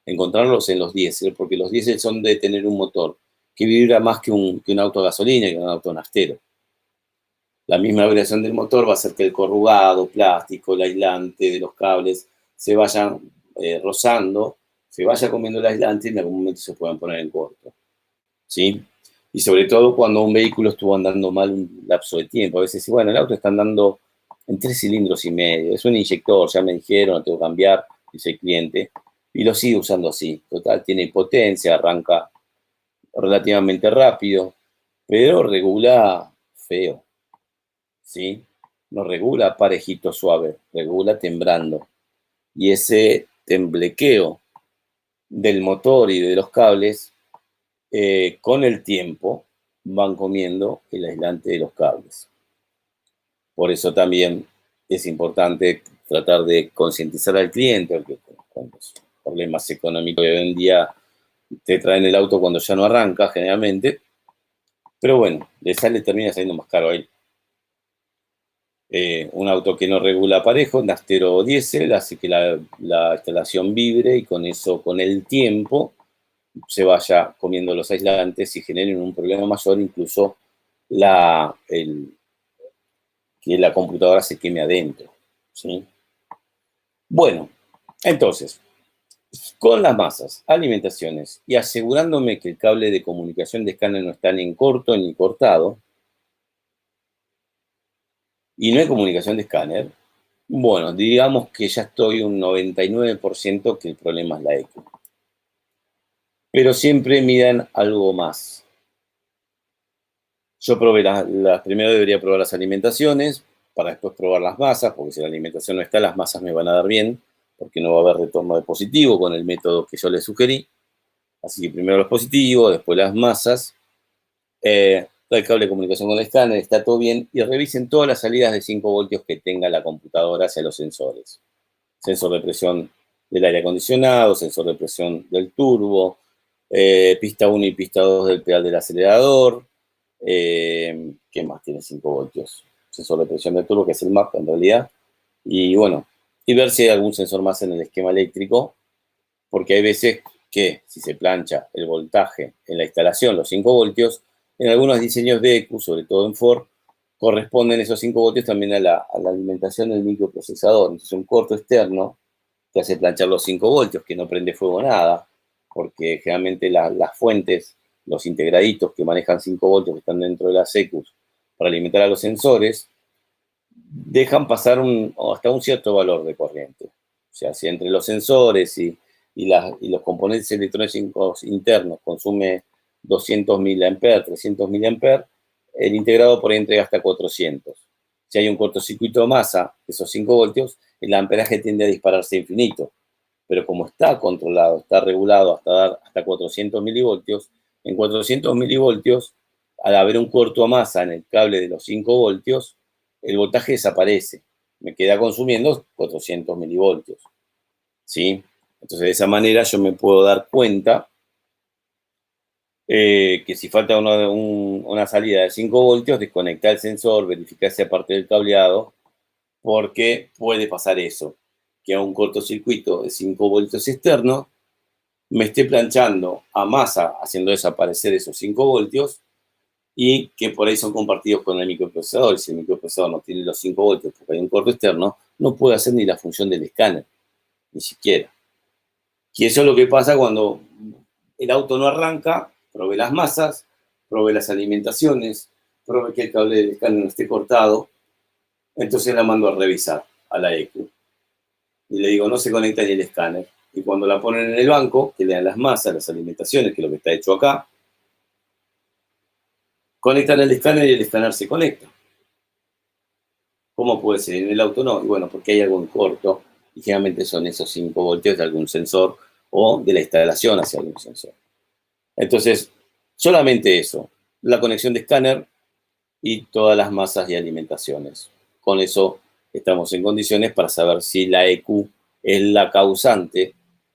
encontrarlos en los diésel, porque los diésel son de tener un motor que vibra más que un auto a gasolina, que un auto nafstero. La misma vibración del motor va a hacer que el corrugado, plástico, el aislante de los cables se vayan rozando, se vaya comiendo el aislante y en algún momento se puedan poner en corto, ¿sí? Y sobre todo cuando un vehículo estuvo andando mal un lapso de tiempo. A veces, bueno, el auto está andando en 3,5 cilindros, es un inyector, ya me dijeron, lo tengo que cambiar, dice el cliente, y lo sigue usando así. Total, tiene potencia, arranca relativamente rápido, pero regula feo, ¿sí? No regula parejito suave, regula temblando. Y ese temblequeo del motor y de los cables, con el tiempo, van comiendo el aislante de los cables. Por eso también es importante tratar de concientizar al cliente, porque con los problemas económicos de hoy en día te traen el auto cuando ya no arranca, generalmente. Pero bueno, termina saliendo más caro a él. Un auto que no regula parejo, nafstero o diésel, hace que la instalación vibre y con eso, con el tiempo, se vaya comiendo los aislantes y generen un problema mayor, incluso que la computadora se queme adentro, ¿sí? Bueno, entonces, con las masas, alimentaciones y asegurándome que el cable de comunicación de escáner no está ni en corto ni cortado, y no hay comunicación de escáner, bueno, digamos que ya estoy un 99% que el problema es la ECU. Pero siempre midan algo más. Yo probé primero debería probar las alimentaciones, para después probar las masas, porque si la alimentación no está, las masas me van a dar bien, porque no va a haber retorno de positivo con el método que yo les sugerí. Así que primero los positivos, después las masas. El cable de comunicación con el escáner, está todo bien, y revisen todas las salidas de 5 voltios que tenga la computadora hacia los sensores. Sensor de presión del aire acondicionado, sensor de presión del turbo, pista 1 y pista 2 del pedal del acelerador. ¿Qué más tiene 5 voltios? Sensor de presión del turbo, que es el MAP en realidad. Y bueno, y ver si hay algún sensor más en el esquema eléctrico, porque hay veces que si se plancha el voltaje en la instalación, los 5 voltios, en algunos diseños de ECU, sobre todo en Ford, corresponden esos 5 voltios también a la alimentación del microprocesador. Entonces un corto externo que hace planchar los 5 voltios, que no prende fuego nada, porque generalmente las fuentes, los integraditos que manejan 5 voltios que están dentro de las ECUs para alimentar a los sensores, dejan pasar hasta un cierto valor de corriente. O sea, si entre los sensores y los componentes electrónicos internos consume 200 mA, 300 mA, el integrado por ahí entrega hasta 400. Si hay un cortocircuito de masa, esos 5 voltios, el amperaje tiende a dispararse infinito. Pero como está controlado, está regulado hasta dar hasta 400 milivoltios, en 400 milivoltios, al haber un corto a masa en el cable de los 5 voltios, el voltaje desaparece. Me queda consumiendo 400 milivoltios. ¿Sí? Entonces, de esa manera yo me puedo dar cuenta que si falta una salida de 5 voltios, desconectar el sensor, verificar esa parte del cableado, porque puede pasar eso, que a un cortocircuito de 5 voltios externo me esté planchando a masa, haciendo desaparecer esos 5 voltios, y que por ahí son compartidos con el microprocesador. Y si el microprocesador no tiene los 5 voltios porque hay un corto externo, no puede hacer ni la función del escáner, ni siquiera. Y eso es lo que pasa cuando el auto no arranca, probé las masas, probé las alimentaciones, probé que el cable del escáner no esté cortado, entonces la mando a revisar a la EQ. Y le digo, no se conecta ni el escáner. Y cuando la ponen en el banco, que le dan las masas, las alimentaciones, que es lo que está hecho acá, conectan el escáner y el escáner se conecta. ¿Cómo puede ser? En el auto no. Y bueno, porque hay algo en corto, y generalmente son esos 5 voltios de algún sensor o de la instalación hacia algún sensor. Entonces, solamente eso, la conexión de escáner y todas las masas y alimentaciones. Con eso estamos en condiciones para saber si la EQ es la causante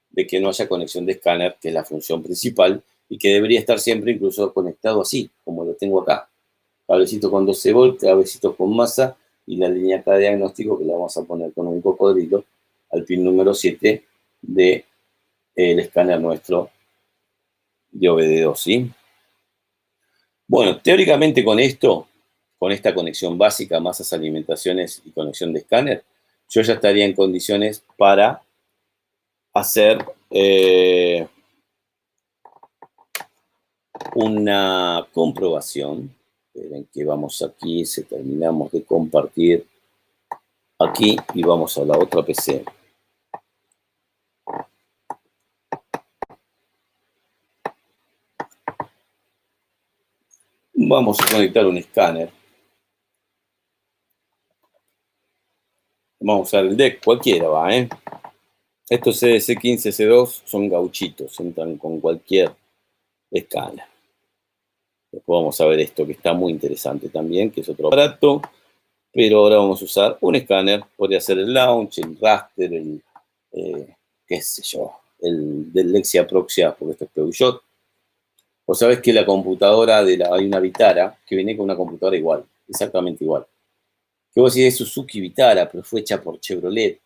de que no haya conexión de escáner, que es la función principal, y que debería estar siempre incluso conectado así, como lo tengo acá. Cablecito con 12 volts, cablecito con masa, y la línea acá de diagnóstico que la vamos a poner con un cocodrilo al pin número 7 del escáner nuestro de OBD2, ¿sí? Bueno, teóricamente con esto, con esta conexión básica, masas, alimentaciones y conexión de escáner, yo ya estaría en condiciones para hacer una comprobación. Esperen que vamos aquí, se terminamos de compartir aquí y vamos a la otra PC. Vamos a conectar un escáner. Vamos a usar el DEC, cualquiera va, ¿eh? Estos CDC15, C2 son gauchitos, entran con cualquier escáner. Después vamos a ver esto que está muy interesante también, que es otro aparato, pero ahora vamos a usar un escáner. Podría ser el Launch, el Raster, el, qué sé yo, el del Lexia Proxia, porque esto es Peugeot. Vos sabés que la computadora hay una Vitara que viene con una computadora igual, exactamente igual. Que vos decís es Suzuki Vitara, pero fue hecha por Chevrolet.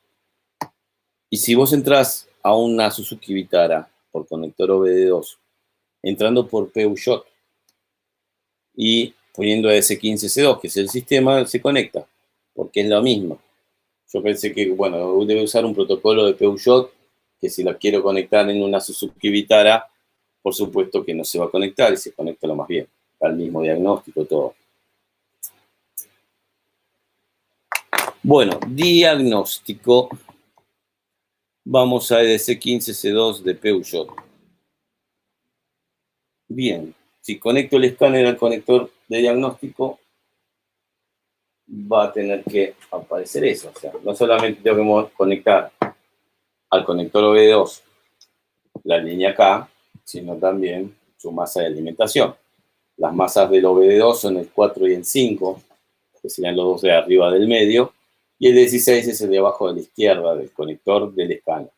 Y si vos entrás a una Suzuki Vitara por conector OBD2, entrando por Peugeot y poniendo S15C2, que es el sistema, se conecta, porque es lo mismo. Yo pensé que, bueno, debe usar un protocolo de Peugeot, que si la quiero conectar en una Suzuki Vitara, por supuesto que no se va a conectar y se conecta lo más bien. Al mismo diagnóstico, todo. Bueno, diagnóstico. Vamos a EDC15C2 de Peugeot. Bien, si conecto el escáner al conector de diagnóstico, va a tener que aparecer eso. O sea, no solamente tengo que conectar al conector OBD2 la línea K, sino también su masa de alimentación. Las masas del OBD2 son el 4 y el 5, que serían los dos de arriba del medio, y el 16 es el de abajo de la izquierda del conector del escáner.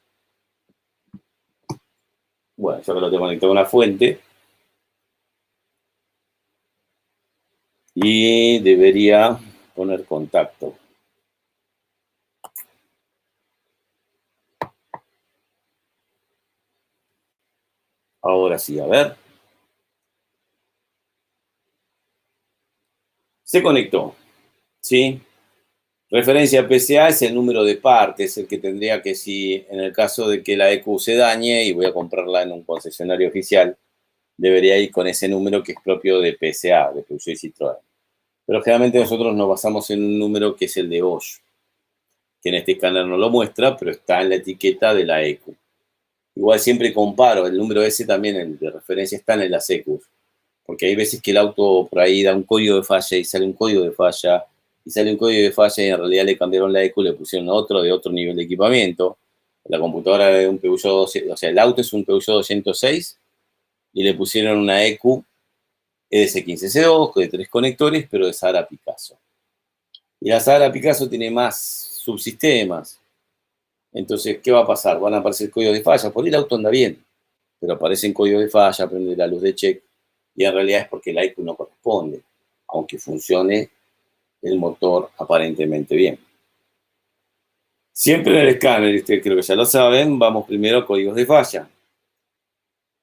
Bueno, yo que lo tengo conectado a una fuente, y debería poner contacto. Ahora sí, a ver. Se conectó, ¿sí? Referencia PCA es el número de partes, el que tendría que, si en el caso de que la EQ se dañe y voy a comprarla en un concesionario oficial, debería ir con ese número que es propio de PCA, de Peugeot y Citroën. Pero generalmente nosotros nos basamos en un número que es el de Bosch, que en este escáner no lo muestra, pero está en la etiqueta de la EQ. Igual siempre comparo, el número ese también, el de referencia, está en las EQs. porque hay veces que el auto por ahí da un código de falla y sale un código de falla, y sale un código de falla y en realidad le cambiaron la ECU, le pusieron otro de otro nivel de equipamiento. La computadora de un Peugeot 200, o sea, el auto es un Peugeot 206 y le pusieron una ECU EDC15C2 de 3 conectores, pero de Sahara Picasso. Y la Sahara Picasso tiene más subsistemas. Entonces, ¿qué va a pasar? Van a aparecer códigos de falla. Por ahí el auto anda bien, pero aparecen códigos de falla, prende la luz de check, y en realidad es porque la ECU no corresponde, aunque funcione el motor aparentemente bien. Siempre en el escáner, y ustedes creo que ya lo saben, vamos primero a códigos de falla.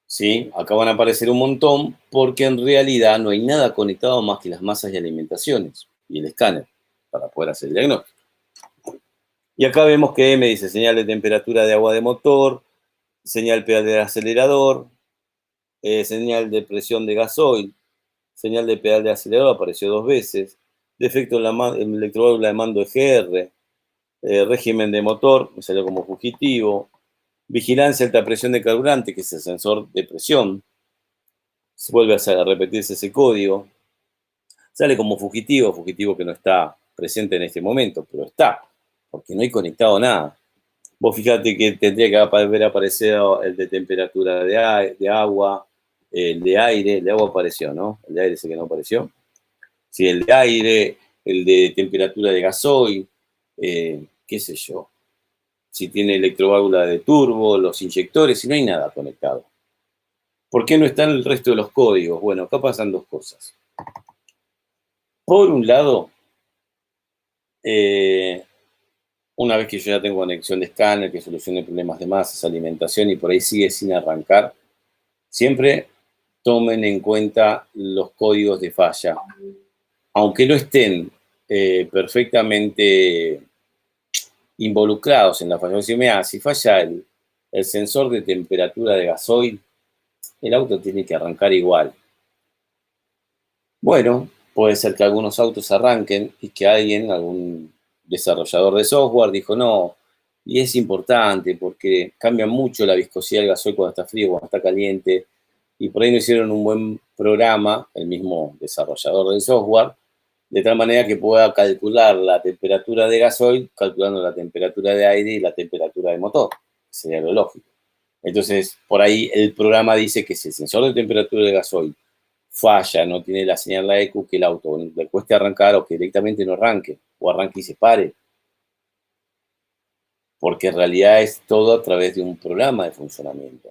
¿Sí? Acá van a aparecer un montón porque en realidad no hay nada conectado más que las masas y alimentaciones y el escáner para poder hacer el diagnóstico. Y acá vemos que me dice señal de temperatura de agua de motor, señal pedal del acelerador, señal de presión de gasoil, señal de pedal de acelerador apareció 2 veces, defecto en la electroválvula de mando EGR, régimen de motor, me salió como fugitivo, vigilancia alta presión de carburante, que es el sensor de presión, vuelve a repetirse ese código, sale como fugitivo, fugitivo que no está presente en este momento, pero está, porque no hay conectado nada. Vos fíjate que tendría que haber aparecido el de temperatura de agua, el de aire, el de agua apareció, ¿no? El de aire sé que no apareció. Sí, el de aire, el de temperatura de gasoil, qué sé yo. Si tiene electroválvula de turbo, los inyectores, y no hay nada conectado. ¿Por qué no están el resto de los códigos? Bueno, acá pasan 2 cosas. Por un lado, una vez que yo ya tengo conexión de escáner, que solucione problemas de masas, alimentación y por ahí sigue sin arrancar, siempre tomen en cuenta los códigos de falla. Aunque no estén perfectamente involucrados en la falla, si falla el sensor de temperatura de gasoil, el auto tiene que arrancar igual. Bueno, puede ser que algunos autos arranquen y que algún desarrollador de software dijo no, y es importante porque cambia mucho la viscosidad del gasoil cuando está frío, cuando está caliente, y por ahí no hicieron un buen programa, el mismo desarrollador del software, de tal manera que pueda calcular la temperatura de gasoil calculando la temperatura de aire y la temperatura de motor. Sería lo lógico. Entonces, por ahí el programa dice que si el sensor de temperatura de gasoil falla, no tiene la señal la ECU, que el auto le cueste arrancar o que directamente no arranque, o arranque y se pare. Porque en realidad es todo a través de un programa de funcionamiento.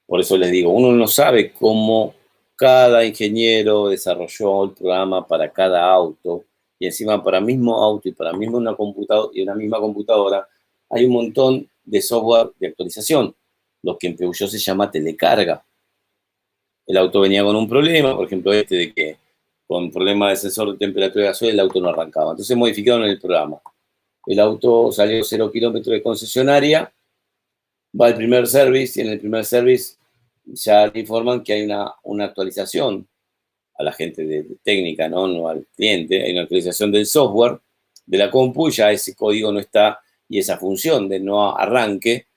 Por eso les digo, uno no sabe cómo cada ingeniero desarrolló el programa para cada auto, y encima para el mismo auto y para mismo una misma computadora hay un montón de software de actualización, lo que en Peugeot se llama telecarga. El auto venía con un problema, por ejemplo de que con problema de sensor de temperatura de gasoil el auto no arrancaba. Entonces modificaron el programa. El auto salió 0 kilómetros de concesionaria, va al primer service y en el primer service ya le informan que hay una actualización a la gente de técnica, ¿no? al cliente, hay una actualización del software de la compu y ya ese código no está y esa función de no arranque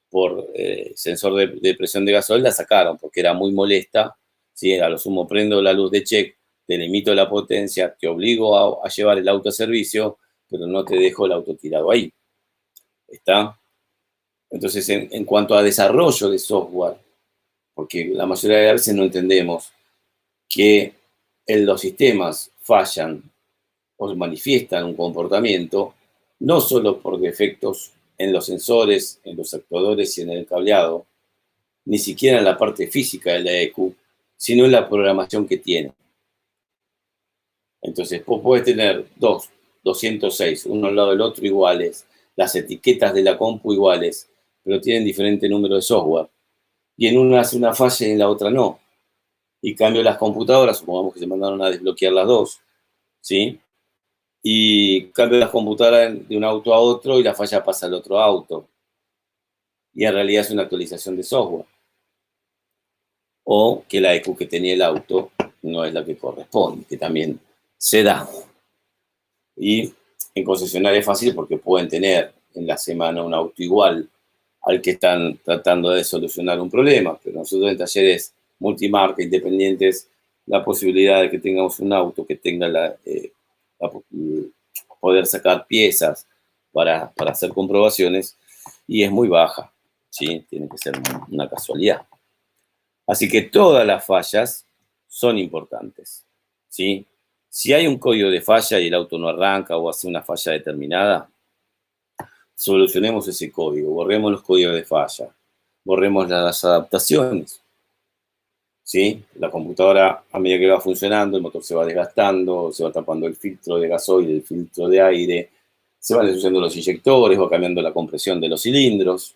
por sensor de presión de gasoil la sacaron porque era muy molesta. ¿Sí? A lo sumo prendo la luz de check, te limito la potencia, te obligo a llevar el auto a servicio, pero no te dejo el auto tirado ahí. ¿Está? Entonces, en cuanto a desarrollo de software, porque la mayoría de veces no entendemos que los sistemas fallan o manifiestan un comportamiento, no solo por defectos en los sensores, en los actuadores y en el cableado, ni siquiera en la parte física de la ECU, sino en la programación que tiene. Entonces, vos podés tener 206, uno al lado del otro iguales, las etiquetas de la compu iguales, pero tienen diferente número de software. Y en una hace una falla y en la otra no. Y cambio las computadoras, supongamos que se mandaron a desbloquear las dos, ¿sí? Y cambio las computadoras de un auto a otro y la falla pasa al otro auto. Y en realidad es una actualización de software. O que la ECU que tenía el auto no es la que corresponde, que también se da. Y en concesionaria es fácil porque pueden tener en la semana un auto igual al que están tratando de solucionar un problema, pero nosotros en talleres multimarca independientes la posibilidad de que tengamos un auto que tenga poder sacar piezas para hacer comprobaciones, y es muy baja, ¿sí? Tiene que ser una casualidad. Así que todas las fallas son importantes, ¿sí? Si hay un código de falla y el auto no arranca o hace una falla determinada, solucionemos ese código, borremos los códigos de falla, borremos las adaptaciones, ¿sí? La computadora, a medida que va funcionando, el motor se va desgastando, se va tapando el filtro de gasoil, el filtro de aire, se van ensuciando los inyectores, va cambiando la compresión de los cilindros.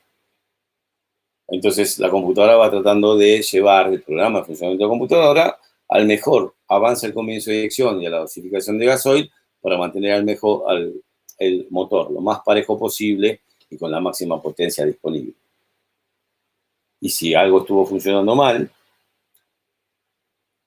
Entonces, la computadora va tratando de llevar el programa de funcionamiento de la computadora al mejor avance al comienzo de inyección y a la dosificación de gasoil para mantener el motor lo más parejo posible y con la máxima potencia disponible. Y si algo estuvo funcionando mal,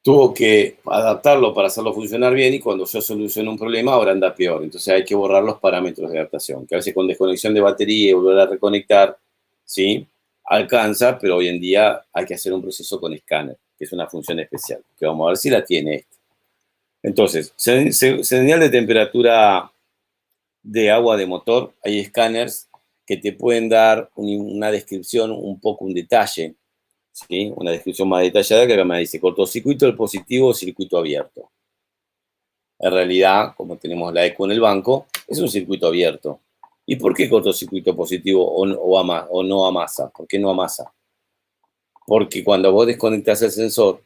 tuvo que adaptarlo para hacerlo funcionar bien, y cuando yo soluciono un problema, ahora anda peor. Entonces hay que borrar los parámetros de adaptación, que a veces con desconexión de batería y volver a reconectar, ¿sí? Alcanza, pero hoy en día hay que hacer un proceso con escáner, que es una función especial, que vamos a ver si la tiene esta. Entonces, señal de temperatura de agua de motor, hay escáneres que te pueden dar una descripción, un poco un detalle, ¿sí? Una descripción más detallada, que acá me dice cortocircuito del positivo, circuito abierto. En realidad, como tenemos la ECU en el banco, es un circuito abierto. ¿Y por qué cortocircuito positivo o no amasa? ¿Por qué no amasa? Porque cuando vos desconectás el sensor,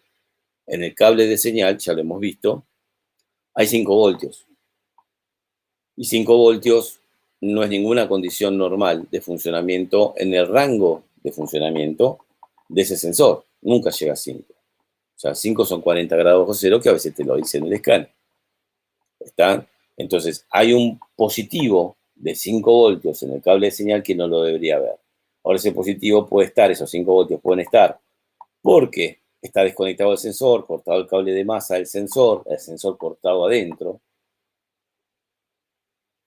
en el cable de señal, ya lo hemos visto, hay 5 voltios. Y 5 voltios no es ninguna condición normal de funcionamiento en el rango de funcionamiento de ese sensor. Nunca llega a 5. O sea, 5 son 40 grados bajo cero, que a veces te lo dice en el escáner. ¿Está? Entonces, hay un positivo de 5 voltios en el cable de señal que no lo debería haber. Ahora ese positivo puede estar, esos 5 voltios pueden estar porque está desconectado el sensor, cortado el cable de masa del sensor, el sensor cortado adentro,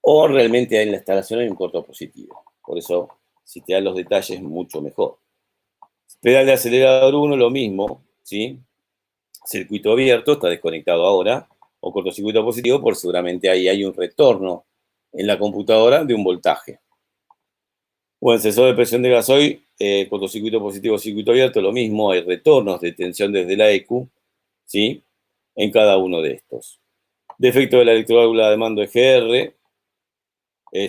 o realmente en la instalación hay un corto positivo. Por eso, si te dan los detalles, mucho mejor. Pedal de acelerador 1, lo mismo, ¿sí? Circuito abierto, está desconectado ahora, o cortocircuito positivo, porque seguramente ahí hay un retorno en la computadora de un voltaje. O el sensor de presión de gasoil, cortocircuito positivo, circuito abierto, lo mismo, hay retornos de tensión desde la ECU, ¿sí? En cada uno de estos. Defecto de la electroválvula de mando EGR,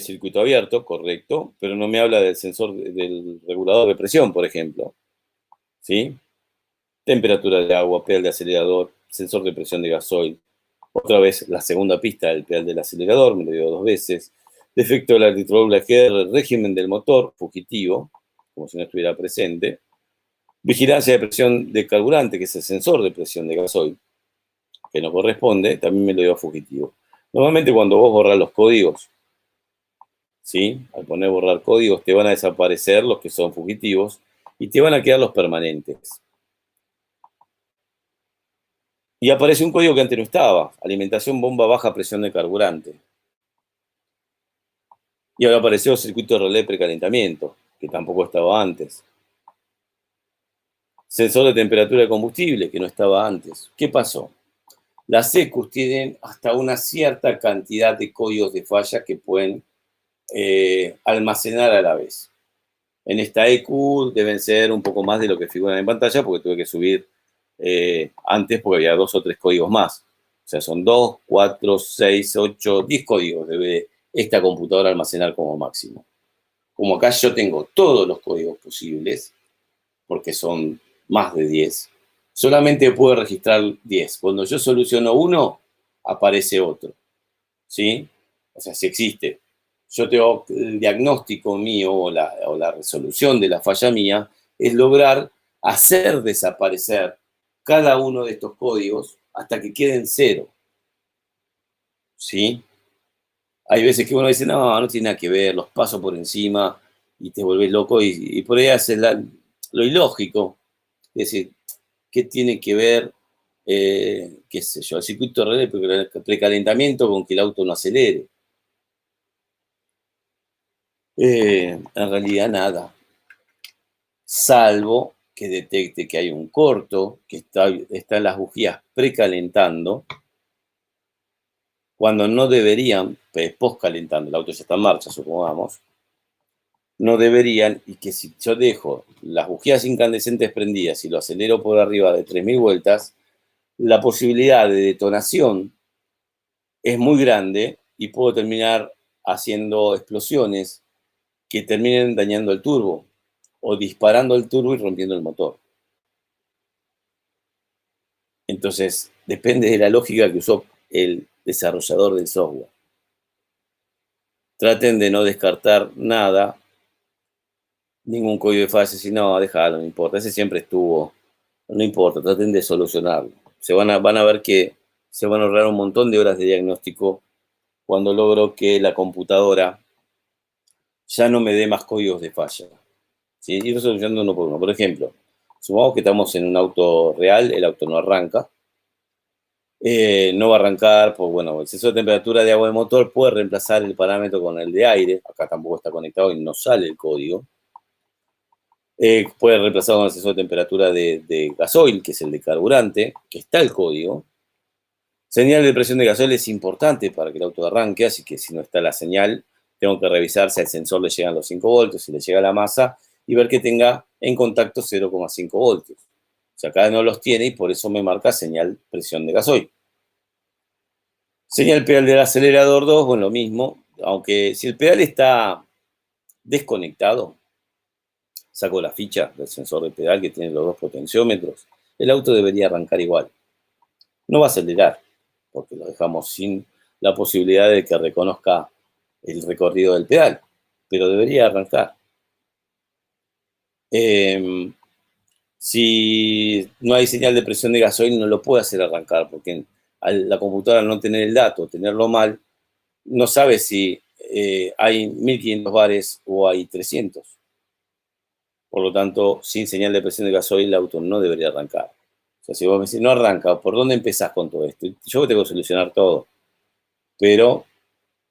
circuito abierto, correcto, pero no me habla del sensor del regulador de presión, por ejemplo, ¿sí? Temperatura de agua, pedal de acelerador, sensor de presión de gasoil. Otra vez la segunda pista del pedal del acelerador, me lo dio 2 veces. Defecto de la electroválvula EGR, régimen del motor, fugitivo, como si no estuviera presente. Vigilancia de presión de carburante, que es el sensor de presión de gasoil, que no corresponde, también me lo dio fugitivo. Normalmente cuando vos borrás los códigos, ¿sí? Al poner borrar códigos, te van a desaparecer los que son fugitivos y te van a quedar los permanentes. Y aparece un código que antes no estaba: alimentación bomba baja presión de carburante. Y ahora apareció circuito de relé precalentamiento, que tampoco estaba antes. Sensor de temperatura de combustible, que no estaba antes. ¿Qué pasó? Las ECUs tienen hasta una cierta cantidad de códigos de falla que pueden almacenar a la vez. En esta ECU deben ser un poco más de lo que figuran en pantalla, porque tuve que subir antes porque había 2 o 3 códigos más. O sea, son 2, 4, 6, 8, 10 códigos debe esta computadora almacenar como máximo. Como acá yo tengo todos los códigos posibles, porque son más de 10, solamente puedo registrar 10. Cuando yo soluciono uno, aparece otro, ¿sí? O sea, si existe. Yo tengo el diagnóstico mío o la resolución de la falla mía es lograr hacer desaparecer cada uno de estos códigos hasta que queden 0, ¿sí? Hay veces que uno dice, no tiene nada que ver, los paso por encima y te vuelves loco y por ahí haces lo ilógico. Es decir, ¿qué tiene que ver, qué sé yo, el circuito de relé precalentamiento con que el auto no acelere? En realidad nada, salvo que detecte que hay un corto, que están las bujías precalentando, cuando no deberían, postcalentando, el auto ya está en marcha, supongamos, no deberían, y que si yo dejo las bujías incandescentes prendidas y lo acelero por arriba de 3000 vueltas, la posibilidad de detonación es muy grande y puedo terminar haciendo explosiones que terminen dañando el turbo o disparando el turbo y rompiendo el motor. Entonces, depende de la lógica que usó el desarrollador del software. Traten de no descartar nada, ningún código de falla, si no, déjalo, no importa, ese siempre estuvo, no importa, traten de solucionarlo. Van a ver que se van a ahorrar un montón de horas de diagnóstico cuando logro que la computadora ya no me dé más códigos de falla. ¿Sí? Ir solucionando uno por uno. Por ejemplo, supongamos que estamos en un auto real, el auto no arranca. No va a arrancar, pues bueno, el sensor de temperatura de agua de motor puede reemplazar el parámetro con el de aire. Acá tampoco está conectado y no sale el código. Puede reemplazar con el sensor de temperatura de gasoil, que es el de carburante, que está el código. Señal de presión de gasoil es importante para que el auto arranque, así que si no está la señal, tengo que revisar si al sensor le llegan los 5 voltios, si le llega la masa, y ver que tenga en contacto 0,5 voltios. O sea, acá no los tiene y por eso me marca señal presión de gasoil. Señal pedal del acelerador 2, bueno, lo mismo, aunque si el pedal está desconectado, saco la ficha del sensor de pedal que tiene los dos potenciómetros, el auto debería arrancar igual. No va a acelerar, porque lo dejamos sin la posibilidad de que reconozca el recorrido del pedal, pero debería arrancar. Si no hay señal de presión de gasoil, no lo puede hacer arrancar, porque al la computadora no tener el dato, tenerlo mal, no sabe si hay 1500 bares o hay 300. Por lo tanto, sin señal de presión de gasoil, el auto no debería arrancar. O sea, si vos me decís, no arranca, ¿por dónde empezás con todo esto? Yo tengo que solucionar todo. Pero,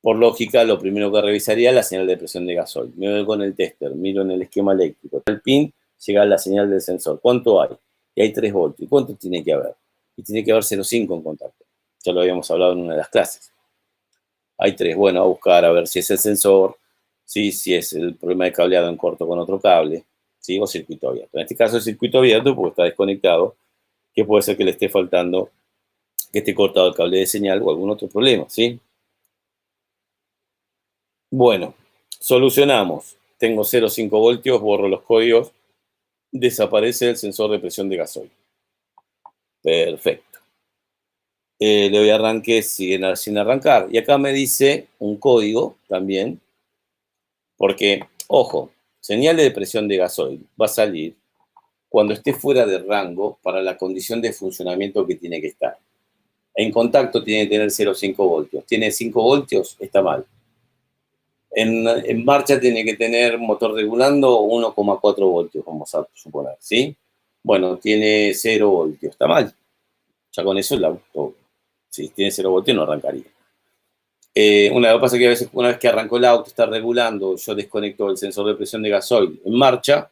por lógica, lo primero que revisaría es la señal de presión de gasoil. Me voy con el tester, miro en el esquema eléctrico. El pin llega a la señal del sensor. ¿Cuánto hay? Y hay 3 voltios. ¿Y cuánto tiene que haber? Y tiene que haber 0,5 en contacto. Ya lo habíamos hablado en una de las clases. Hay 3. Bueno, a buscar a ver si es el sensor, si es el problema de cableado en corto con otro cable, ¿sí? O circuito abierto. En este caso es circuito abierto porque está desconectado, que puede ser que le esté faltando, que esté cortado el cable de señal o algún otro problema, ¿sí? Bueno, solucionamos. Tengo 0,5 voltios, borro los códigos, desaparece el sensor de presión de gasoil. Perfecto. Le doy arranque sin arrancar. Y acá me dice un código también, porque, ojo, señal de presión de gasoil va a salir cuando esté fuera de rango para la condición de funcionamiento que tiene que estar. En contacto tiene que tener 0,5 voltios. Tiene 5 voltios, está mal. En marcha tiene que tener motor regulando 1,4 voltios, vamos a suponer, ¿sí? Bueno, tiene 0 voltios, está mal. Ya con eso el auto, si tiene 0 voltios, no arrancaría. Una cosa que a veces, una vez que arrancó el auto, está regulando, yo desconecto el sensor de presión de gasoil en marcha,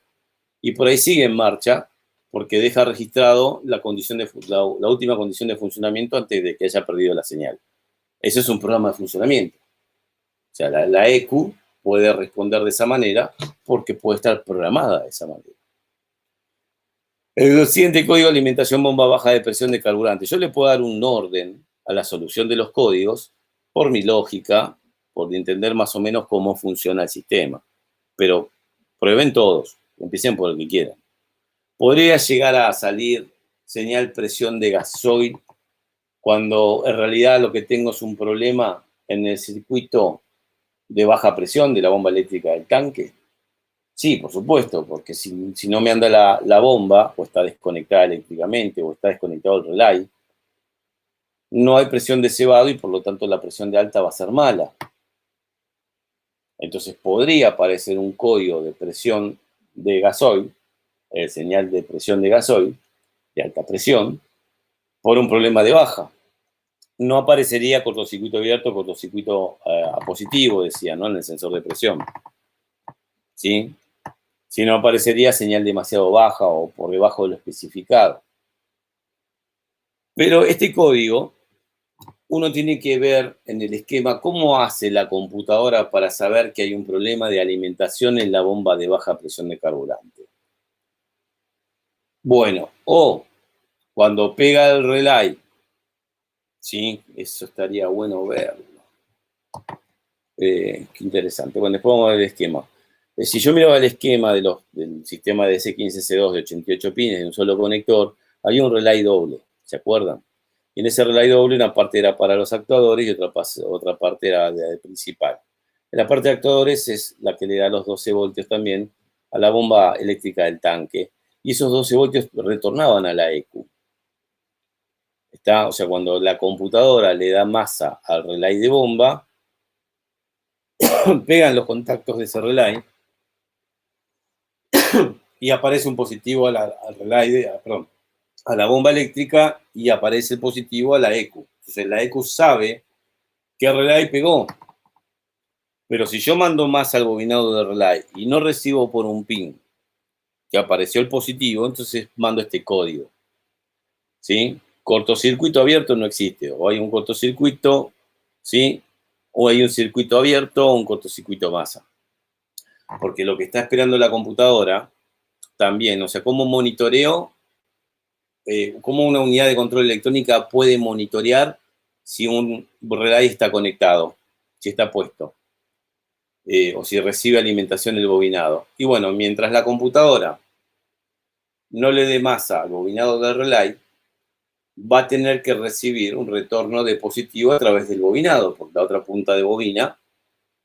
y por ahí sigue en marcha, porque deja registrado la última condición de funcionamiento antes de que haya perdido la señal. Eso es un programa de funcionamiento. O sea, la EQ puede responder de esa manera porque puede estar programada de esa manera. El siguiente código de alimentación bomba baja de presión de carburante. Yo le puedo dar un orden a la solución de los códigos por mi lógica, por entender más o menos cómo funciona el sistema. Pero prueben todos, empiecen por el que quieran. Podría llegar a salir señal presión de gasoil cuando en realidad lo que tengo es un problema en el circuito de baja presión de la bomba eléctrica del tanque. Sí, por supuesto, porque si no me anda la bomba, o está desconectada eléctricamente, o está desconectado el relay, no hay presión de cebado y por lo tanto la presión de alta va a ser mala. Entonces podría aparecer un código de presión de gasoil, señal de presión de gasoil, de alta presión, por un problema de baja. No aparecería cortocircuito abierto, cortocircuito positivo, decía, ¿no? En el sensor de presión. ¿Sí? Si no, aparecería señal demasiado baja o por debajo de lo especificado. Pero este código, uno tiene que ver en el esquema cómo hace la computadora para saber que hay un problema de alimentación en la bomba de baja presión de carburante. Bueno, o cuando pega el relay, ¿sí? Eso estaría bueno verlo. Qué interesante. Bueno, después vamos a ver el esquema. Si yo miraba el esquema del sistema de C15C2 de 88 pines de un solo conector, había un relay doble, ¿se acuerdan? Y en ese relay doble una parte era para los actuadores y otra parte era de principal. La parte de actuadores es la que le da los 12 voltios también a la bomba eléctrica del tanque. Y esos 12 voltios retornaban a la EQ. O sea, cuando la computadora le da masa al relay de bomba, pegan los contactos de ese relay y aparece un positivo al relay, perdón, a la bomba eléctrica y aparece el positivo a la EQ. Entonces la EQ sabe qué relay pegó. Pero si yo mando masa al bobinado de relay y no recibo por un pin que apareció el positivo, entonces mando este código. ¿Sí? Cortocircuito abierto no existe. O hay un cortocircuito, ¿sí? O hay un circuito abierto o un cortocircuito masa. Porque lo que está esperando la computadora también, o sea, ¿cómo monitoreo? ¿Cómo una unidad de control electrónica puede monitorear si un relay está conectado, si está puesto, o si recibe alimentación del bobinado? Y bueno, mientras la computadora no le dé masa al bobinado del relay, va a tener que recibir un retorno de positivo a través del bobinado, porque la otra punta de bobina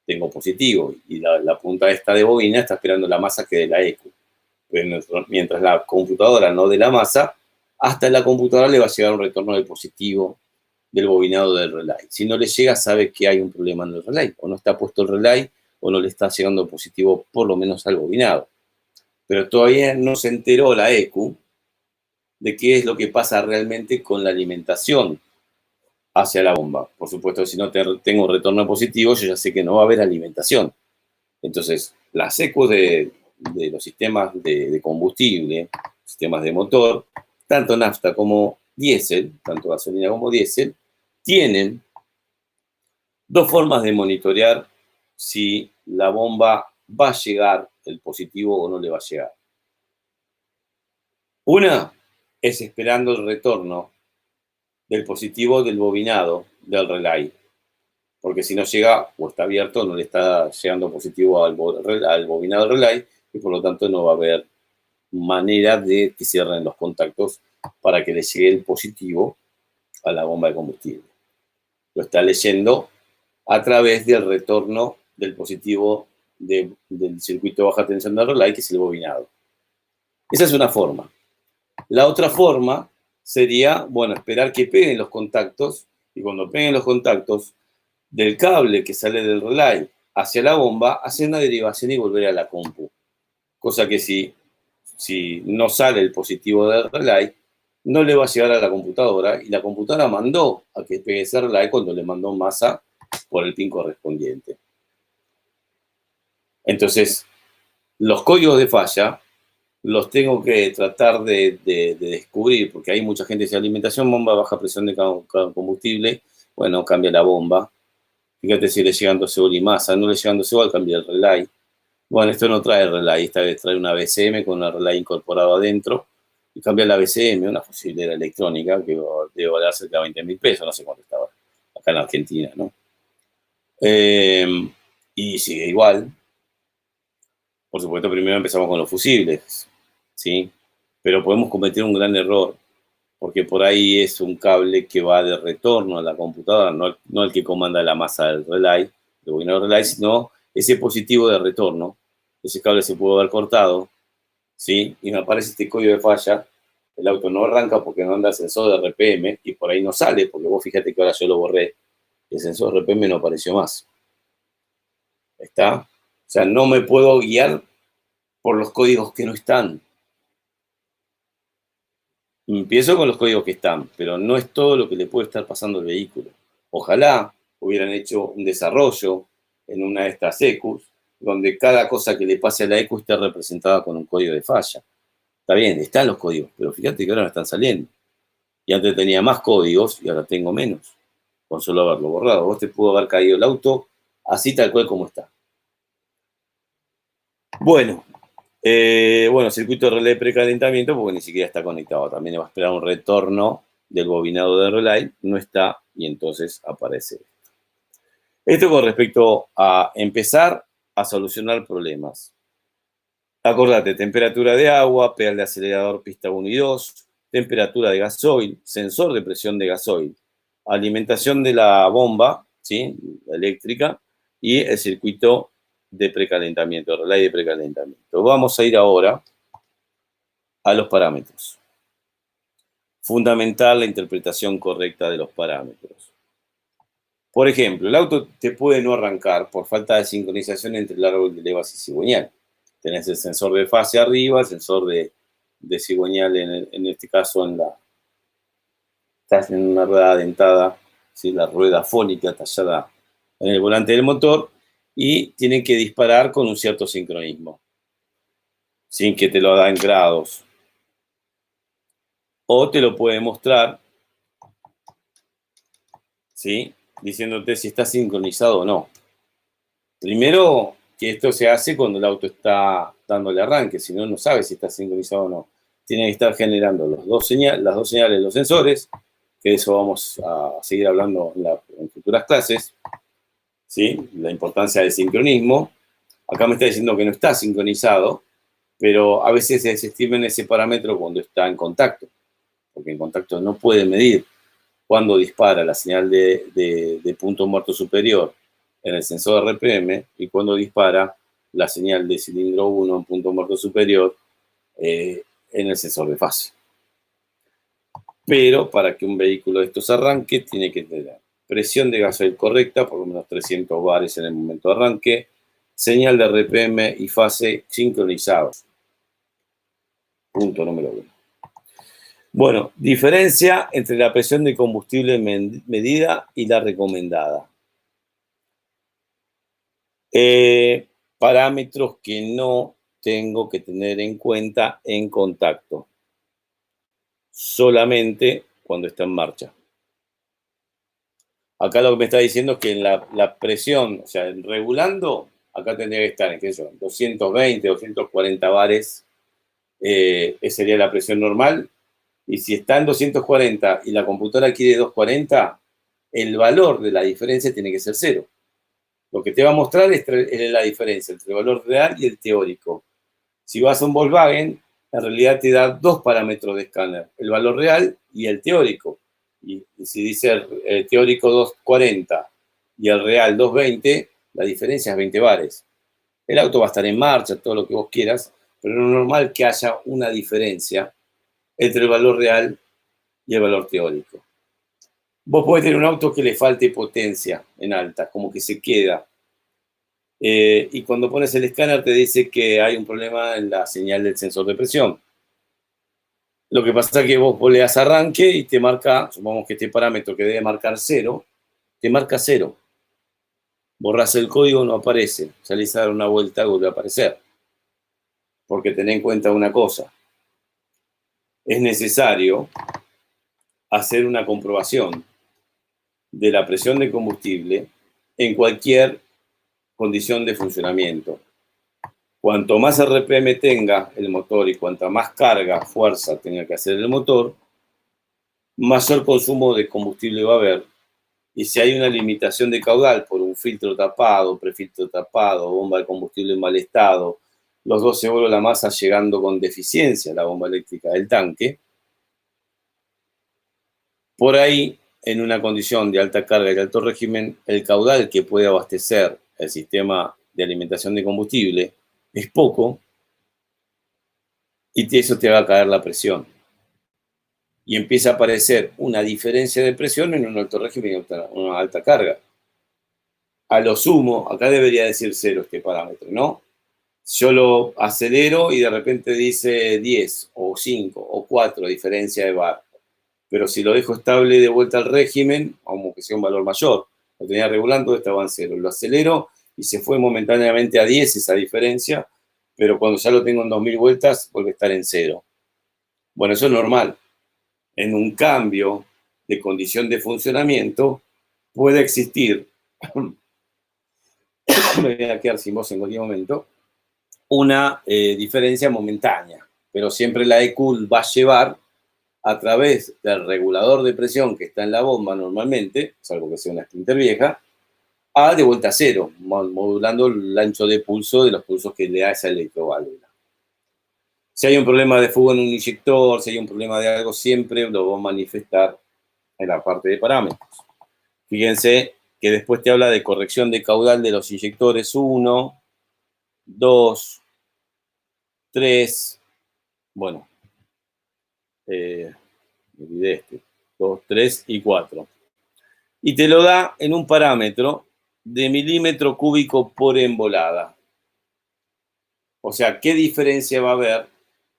tengo positivo y la punta esta de bobina está esperando la masa que dé la EQ. Mientras la computadora no dé la masa, hasta la computadora le va a llegar un retorno de positivo del bobinado del relay. Si no le llega, sabe que hay un problema en el relay, o no está puesto el relay, o no le está llegando positivo por lo menos al bobinado. Pero todavía no se enteró la EQ de qué es lo que pasa realmente con la alimentación hacia la bomba. Por supuesto, si no tengo un retorno positivo, yo ya sé que no va a haber alimentación. Entonces, las EQ de los sistemas de combustible, sistemas de motor, tanto nafta como diésel, tanto gasolina como diésel, tienen dos formas de monitorear si la bomba va a llegar el positivo o no le va a llegar. Una es esperando el retorno del positivo del bobinado del relay, porque si no llega o está abierto, no le está llegando positivo al bobinado del relay y por lo tanto no va a haber manera de que cierren los contactos para que le llegue el positivo a la bomba de combustible. Lo está leyendo a través del retorno del positivo del circuito de baja tensión del relay, que es el bobinado. Esa es una forma. La otra forma sería, bueno, esperar que peguen los contactos y cuando peguen los contactos del cable que sale del relay hacia la bomba, hacer una derivación y volver a la compu. Cosa que si no sale el positivo del relay, no le va a llegar a la computadora y la computadora mandó a que pegue ese relay cuando le mandó masa por el pin correspondiente. Entonces, los códigos de falla los tengo que tratar de descubrir, porque hay mucha gente que dice alimentación, bomba, baja presión de combustible. Bueno, cambia la bomba. Fíjate si le llegan 12 volt y masa, no le llegan 12 volt, cambia el relay. Bueno, esto no trae relay, esta vez trae una BCM con un relay incorporado adentro y cambia la BCM, una fusilera electrónica que debe valer cerca de 20.000 pesos, no sé cuánto estaba acá en Argentina, ¿no? Y sigue igual. Por supuesto, primero empezamos con los fusibles, ¿sí? Pero podemos cometer un gran error, porque por ahí es un cable que va de retorno a la computadora, no el que comanda la masa del relay, del bobinado del relay, sino ese positivo de retorno. Ese cable se pudo haber cortado, ¿sí? Y me aparece este código de falla, el auto no arranca porque no anda el sensor de RPM, y por ahí no sale, porque vos fíjate que ahora yo lo borré, el sensor de RPM no apareció más. ¿Está? O sea, no me puedo guiar por los códigos que no están. Empiezo con los códigos que están, pero no es todo lo que le puede estar pasando al vehículo. Ojalá hubieran hecho un desarrollo en una de estas EQs donde cada cosa que le pase a la ECU esté representada con un código de falla. Está bien, están los códigos, pero fíjate que ahora no están saliendo. Y antes tenía más códigos y ahora tengo menos, con solo haberlo borrado. Vos te pudo haber caído el auto así tal cual como está. Bueno, circuito de relé de precalentamiento, porque ni siquiera está conectado. También va a esperar un retorno del bobinado de relay. No está, y entonces aparece esto. Esto con respecto a empezar a solucionar problemas. Acordate, temperatura de agua, pedal de acelerador pista 1 y 2, temperatura de gasoil, sensor de presión de gasoil, alimentación de la bomba, ¿sí?, eléctrica, y el circuito de precalentamiento, relay de precalentamiento. Vamos a ir ahora a los parámetros. Fundamental la interpretación correcta de los parámetros. Por ejemplo, el auto te puede no arrancar por falta de sincronización entre el árbol de levas y cigüeñal. Tenés el sensor de fase arriba, el sensor de cigüeñal, en este caso estás en una rueda dentada, ¿sí?, la rueda fónica tallada en el volante del motor, y tienen que disparar con un cierto sincronismo, sin que te lo haga en grados. O te lo puede mostrar, ¿sí?, diciéndote si está sincronizado o no. Primero, que esto se hace cuando el auto está dándole arranque, si no, no sabe si está sincronizado o no. Tiene que estar generando las dos señales de los sensores, que de eso vamos a seguir hablando en futuras clases, ¿sí?, la importancia del sincronismo. Acá me está diciendo que no está sincronizado, pero a veces se desestima en ese parámetro cuando está en contacto, porque en contacto no puede medir cuando dispara la señal de punto muerto superior en el sensor RPM y cuando dispara la señal de cilindro 1 en punto muerto superior en el sensor de fase. Pero para que un vehículo de estos arranque, tiene que tener presión de gasoil correcta, por lo menos 300 bares en el momento de arranque, señal de RPM y fase sincronizados. Punto número 1. Bueno, diferencia entre la presión de combustible medida y la recomendada. Parámetros que no tengo que tener en cuenta en contacto, solamente cuando está en marcha. Acá lo que me está diciendo es que en la presión, o sea, regulando, acá tendría que estar en, ¿qué sé yo?, 220, 240 bares, esa sería la presión normal. Y si está en 240 y la computadora quiere 240, el valor de la diferencia tiene que ser 0. Lo que te va a mostrar es la diferencia entre el valor real y el teórico. Si vas a un Volkswagen, en realidad te da dos parámetros de escáner, el valor real y el teórico. Y si dice el teórico 240 y el real 220, la diferencia es 20 bares. El auto va a estar en marcha, todo lo que vos quieras, pero no es normal que haya una diferencia entre el valor real y el valor teórico. Vos podés tener un auto que le falte potencia en alta, como que se queda. Y cuando pones el escáner te dice que hay un problema en la señal del sensor de presión. Lo que pasa es que vos le das arranque y te marca, supongamos que este parámetro que debe marcar 0, te marca 0. Borrás el código, no aparece. Salís a dar una vuelta, vuelve a aparecer. Porque ten en cuenta una cosa. Es necesario hacer una comprobación de la presión de combustible en cualquier condición de funcionamiento. Cuanto más RPM tenga el motor y cuanta más carga, fuerza tenga que hacer el motor, mayor consumo de combustible va a haber. Y si hay una limitación de caudal por un filtro tapado, prefiltro tapado, bomba de combustible en mal estado, los dos se vuelve la masa llegando con deficiencia a la bomba eléctrica del tanque, por ahí, en una condición de alta carga y de alto régimen, el caudal que puede abastecer el sistema de alimentación de combustible es poco y eso te va a caer la presión. Y empieza a aparecer una diferencia de presión en un alto régimen y una alta carga. A lo sumo, acá debería decir 0 este parámetro, ¿no? Yo lo acelero y de repente dice 10 o 5 o 4 diferencia de bar. Pero si lo dejo estable de vuelta al régimen, aunque sea un valor mayor, lo tenía regulando, estaba en 0. Lo acelero y se fue momentáneamente a 10 esa diferencia, pero cuando ya lo tengo en 2000 vueltas, vuelve a estar en 0. Bueno, eso es normal. En un cambio de condición de funcionamiento puede existir, me voy a quedar sin voz en cualquier momento, una diferencia momentánea, pero siempre la EQ va a llevar a través del regulador de presión que está en la bomba normalmente, salvo que sea una Splinter vieja, a de vuelta a 0, modulando el ancho de pulso de los pulsos que le da esa electroválvula. Si hay un problema de fuga en un inyector, si hay un problema de algo, siempre lo va a manifestar en la parte de parámetros. Fíjense que después te habla de corrección de caudal de los inyectores 1, 2, 3, bueno, me olvidé este, 2, 3 y 4. Y te lo da en un parámetro de milímetro cúbico por embolada. O sea, ¿qué diferencia va a haber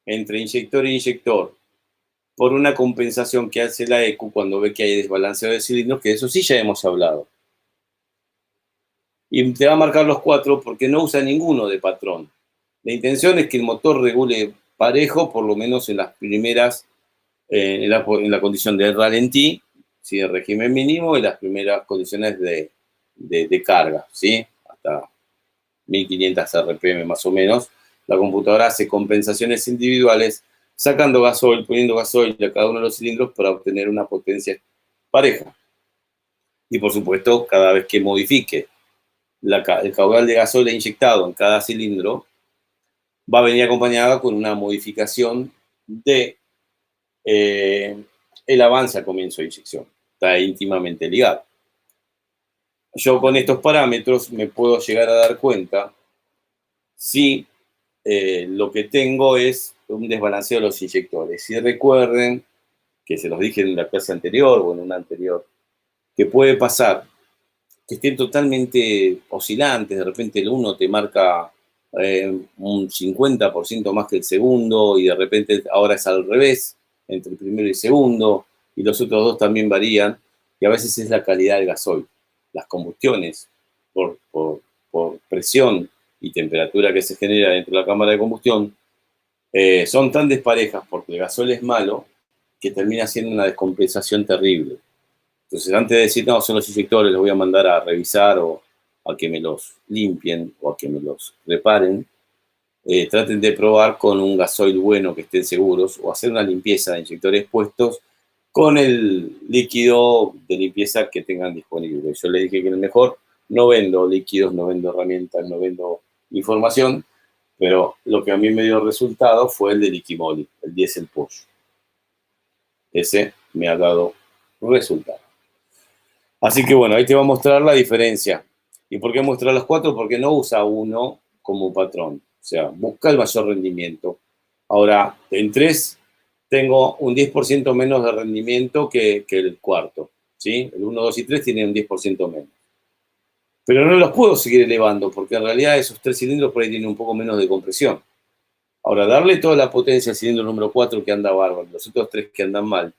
entre inyector e inyector por una compensación que hace la EQ cuando ve que hay desbalanceo de cilindros? Que de eso sí ya hemos hablado. Y te va a marcar los 4 porque no usa ninguno de patrón. La intención es que el motor regule parejo, por lo menos en las primeras, en la condición de ralentí, ¿sí? El régimen mínimo y las primeras condiciones de carga, ¿sí? Hasta 1500 RPM más o menos. La computadora hace compensaciones individuales, sacando gasoil, poniendo gasoil a cada uno de los cilindros para obtener una potencia pareja. Y por supuesto, cada vez que modifique el caudal de gasoil inyectado en cada cilindro, va a venir acompañada con una modificación de el avance al comienzo de inyección. Está íntimamente ligado. Yo con estos parámetros me puedo llegar a dar cuenta si lo que tengo es un desbalanceo de los inyectores. Y recuerden, que se los dije en la clase anterior o en una anterior, que puede pasar que estén totalmente oscilantes, de repente el uno te marca un 50% más que el segundo y de repente ahora es al revés, entre el primero y el segundo, y los otros dos también varían, y a veces es la calidad del gasoil. Las combustiones por presión y temperatura que se genera dentro de la cámara de combustión son tan desparejas porque el gasoil es malo que termina siendo una descompensación terrible. Entonces, antes de decir, no, son los inyectores, los voy a mandar a revisar o a que me los limpien o a que me los reparen, traten de probar con un gasoil bueno que estén seguros o hacer una limpieza de inyectores puestos con el líquido de limpieza que tengan disponible. Yo les dije que el mejor, no vendo líquidos, no vendo herramientas, no vendo información, pero lo que a mí me dio resultado fue el de Liquimoli, el Diesel Push. Ese me ha dado resultado. Así que bueno, ahí te va a mostrar la diferencia. ¿Y por qué mostrar los 4? Porque no usa uno como patrón. O sea, busca el mayor rendimiento. Ahora, en 3 tengo un 10% menos de rendimiento que el cuarto. ¿Sí? El 1, 2 y 3 tienen un 10% menos. Pero no los puedo seguir elevando porque en realidad esos 3 cilindros por ahí tienen un poco menos de compresión. Ahora, darle toda la potencia al cilindro número 4 que anda bárbaro, los otros 3 que andan mal.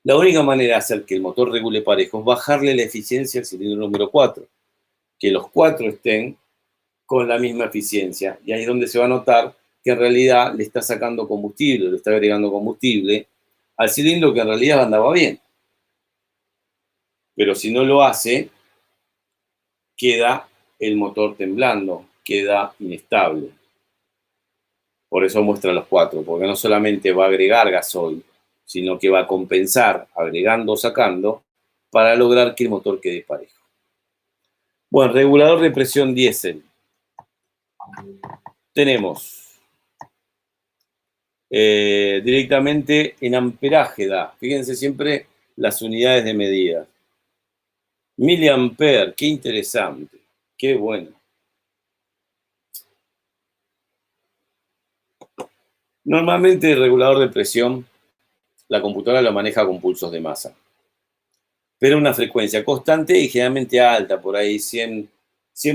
La única manera de hacer que el motor regule parejo es bajarle la eficiencia al cilindro número 4. Que los 4 estén con la misma eficiencia. Y ahí es donde se va a notar que en realidad le está sacando combustible, le está agregando combustible al cilindro que en realidad andaba bien. Pero si no lo hace, queda el motor temblando, queda inestable. Por eso muestra los 4, porque no solamente va a agregar gasoil, sino que va a compensar agregando o sacando para lograr que el motor quede parejo. Bueno, regulador de presión diésel. Tenemos directamente en amperaje da. Fíjense siempre las unidades de medida. Miliampere, qué interesante, qué bueno. Normalmente el regulador de presión, la computadora lo maneja con pulsos de masa. Pero una frecuencia constante y generalmente alta, por ahí 100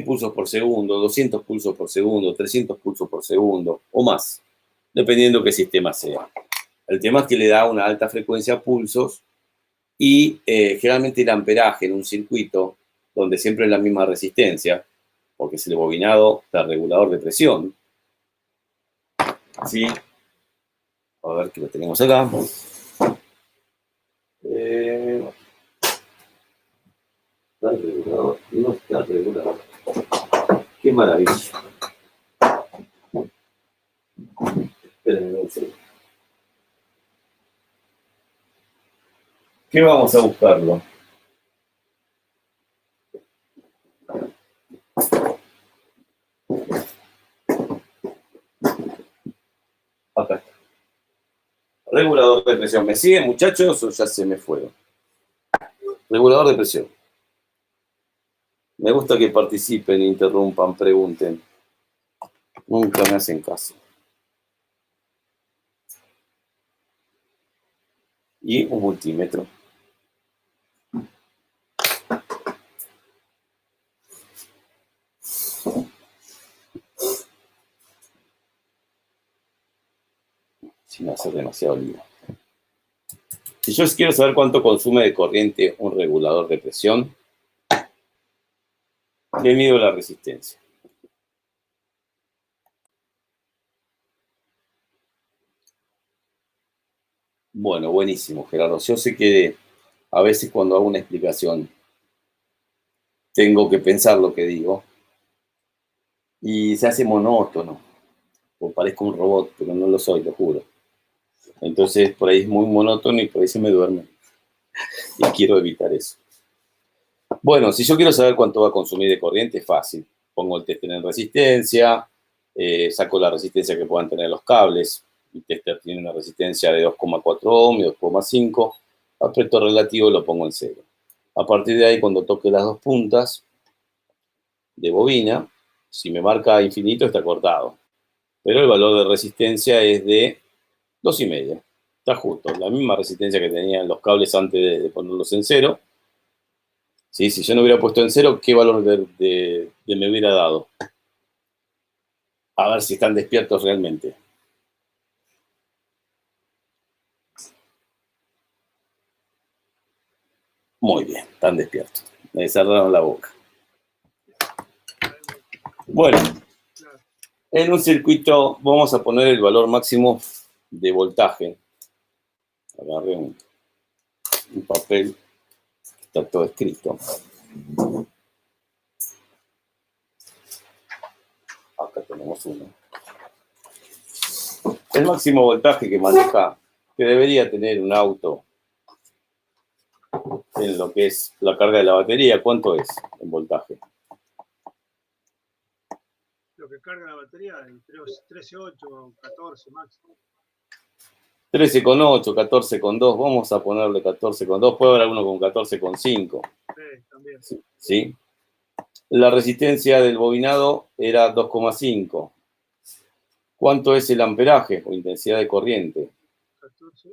pulsos por segundo, 200 pulsos por segundo, 300 pulsos por segundo o más, dependiendo qué sistema sea. El tema es que le da una alta frecuencia a pulsos y generalmente el amperaje en un circuito donde siempre es la misma resistencia, porque es el bobinado del regulador de presión. ¿Sí? A ver que lo tenemos acá. Está el regulador, no está el regulador. Qué maravilla. Espérenme un segundo. ¿Qué vamos a buscarlo? Acá está. Regulador de presión. ¿Me siguen, muchachos, o ya se me fueron? Regulador de presión. Me gusta que participen, interrumpan, pregunten. Nunca me hacen caso. Y un multímetro. Sin hacer demasiado lío. Si yo quiero saber cuánto consume de corriente un regulador de presión, le mido la resistencia. Bueno, buenísimo, Gerardo. Yo sé que a veces cuando hago una explicación tengo que pensar lo que digo y se hace monótono, o parezco un robot, pero no lo soy, lo juro. Entonces por ahí es muy monótono y por ahí se me duerme. Y quiero evitar eso. Bueno, si yo quiero saber cuánto va a consumir de corriente, es fácil. Pongo el tester en resistencia, saco la resistencia que puedan tener los cables. Mi tester tiene una resistencia de 2,4 ohm y 2,5. Aspecto relativo lo pongo en 0. A partir de ahí, cuando toque las dos puntas de bobina, si me marca infinito está cortado. Pero el valor de resistencia es de 2,5. Está justo, la misma resistencia que tenían los cables antes de ponerlos en 0. ¿Sí? Si yo no hubiera puesto en 0, ¿qué valor de me hubiera dado? A ver si están despiertos realmente. Muy bien, están despiertos. Me cerraron la boca. Bueno, en un circuito vamos a poner el valor máximo de voltaje. Agarré un papel, está todo escrito. Acá tenemos uno. El máximo voltaje que maneja, que debería tener un auto en lo que es la carga de la batería, ¿cuánto es en voltaje? Lo que carga la batería es 13,8, 14 máximo. 13,8, 14,2, vamos a ponerle 14,2, puede haber alguno con 14,5. Sí, también. ¿Sí? La resistencia del bobinado era 2,5. ¿Cuánto es el amperaje o intensidad de corriente? 14.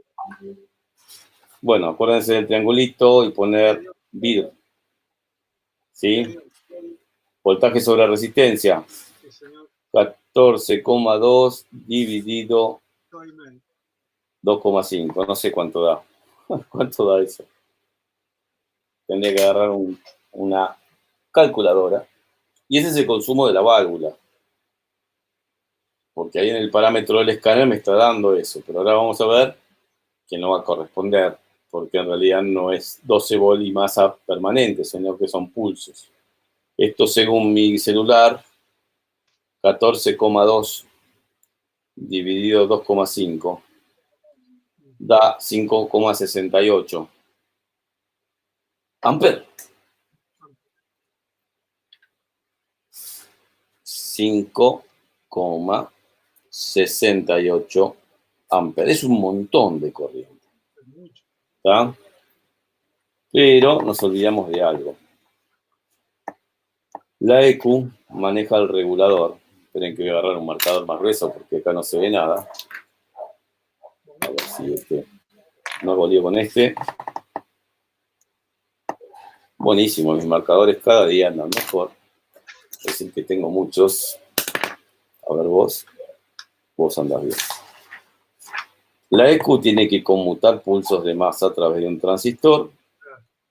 Bueno, acuérdense del triangulito y poner VIR. ¿Sí? Voltaje sobre resistencia. Sí, señor. 14,2 dividido 2,5. 2,5. No sé cuánto da. ¿Cuánto da eso? Tendría que agarrar una calculadora. Y ese es el consumo de la válvula. Porque ahí en el parámetro del escáner me está dando eso. Pero ahora vamos a ver que no va a corresponder. Porque en realidad no es 12 volt y masa permanente, sino que son pulsos. Esto según mi celular, 14,2 dividido 2,5 da 5,68 amperes. 5,68 amperes. Es un montón de corriente. ¿Está? Pero nos olvidamos de algo. La EQ maneja el regulador. Esperen que voy a agarrar un marcador más grueso porque acá no se ve nada. A ver si no hago lío con este. Buenísimo, mis marcadores cada día andan mejor. Es decir que tengo muchos. A ver vos andás bien. La EQ tiene que conmutar pulsos de masa a través de un transistor.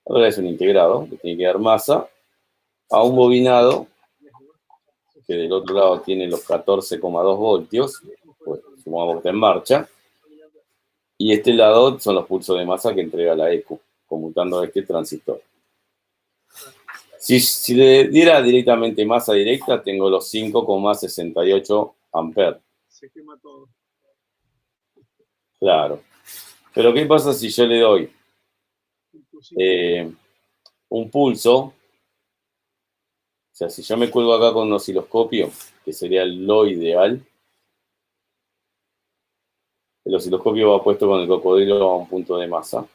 Ahora es un integrado, que tiene que dar masa a un bobinado que del otro lado tiene los 14,2 voltios, pues supongamos que está en marcha, y este lado son los pulsos de masa que entrega la EQ, conmutando a este transistor. Si le diera directamente masa directa, tengo los 5,68 amperes. Se quema todo. Claro. Pero ¿qué pasa si yo le doy un pulso? O sea, si yo me cuelgo acá con un osciloscopio, que sería lo ideal, el osciloscopio va puesto con el cocodrilo a un punto de masa.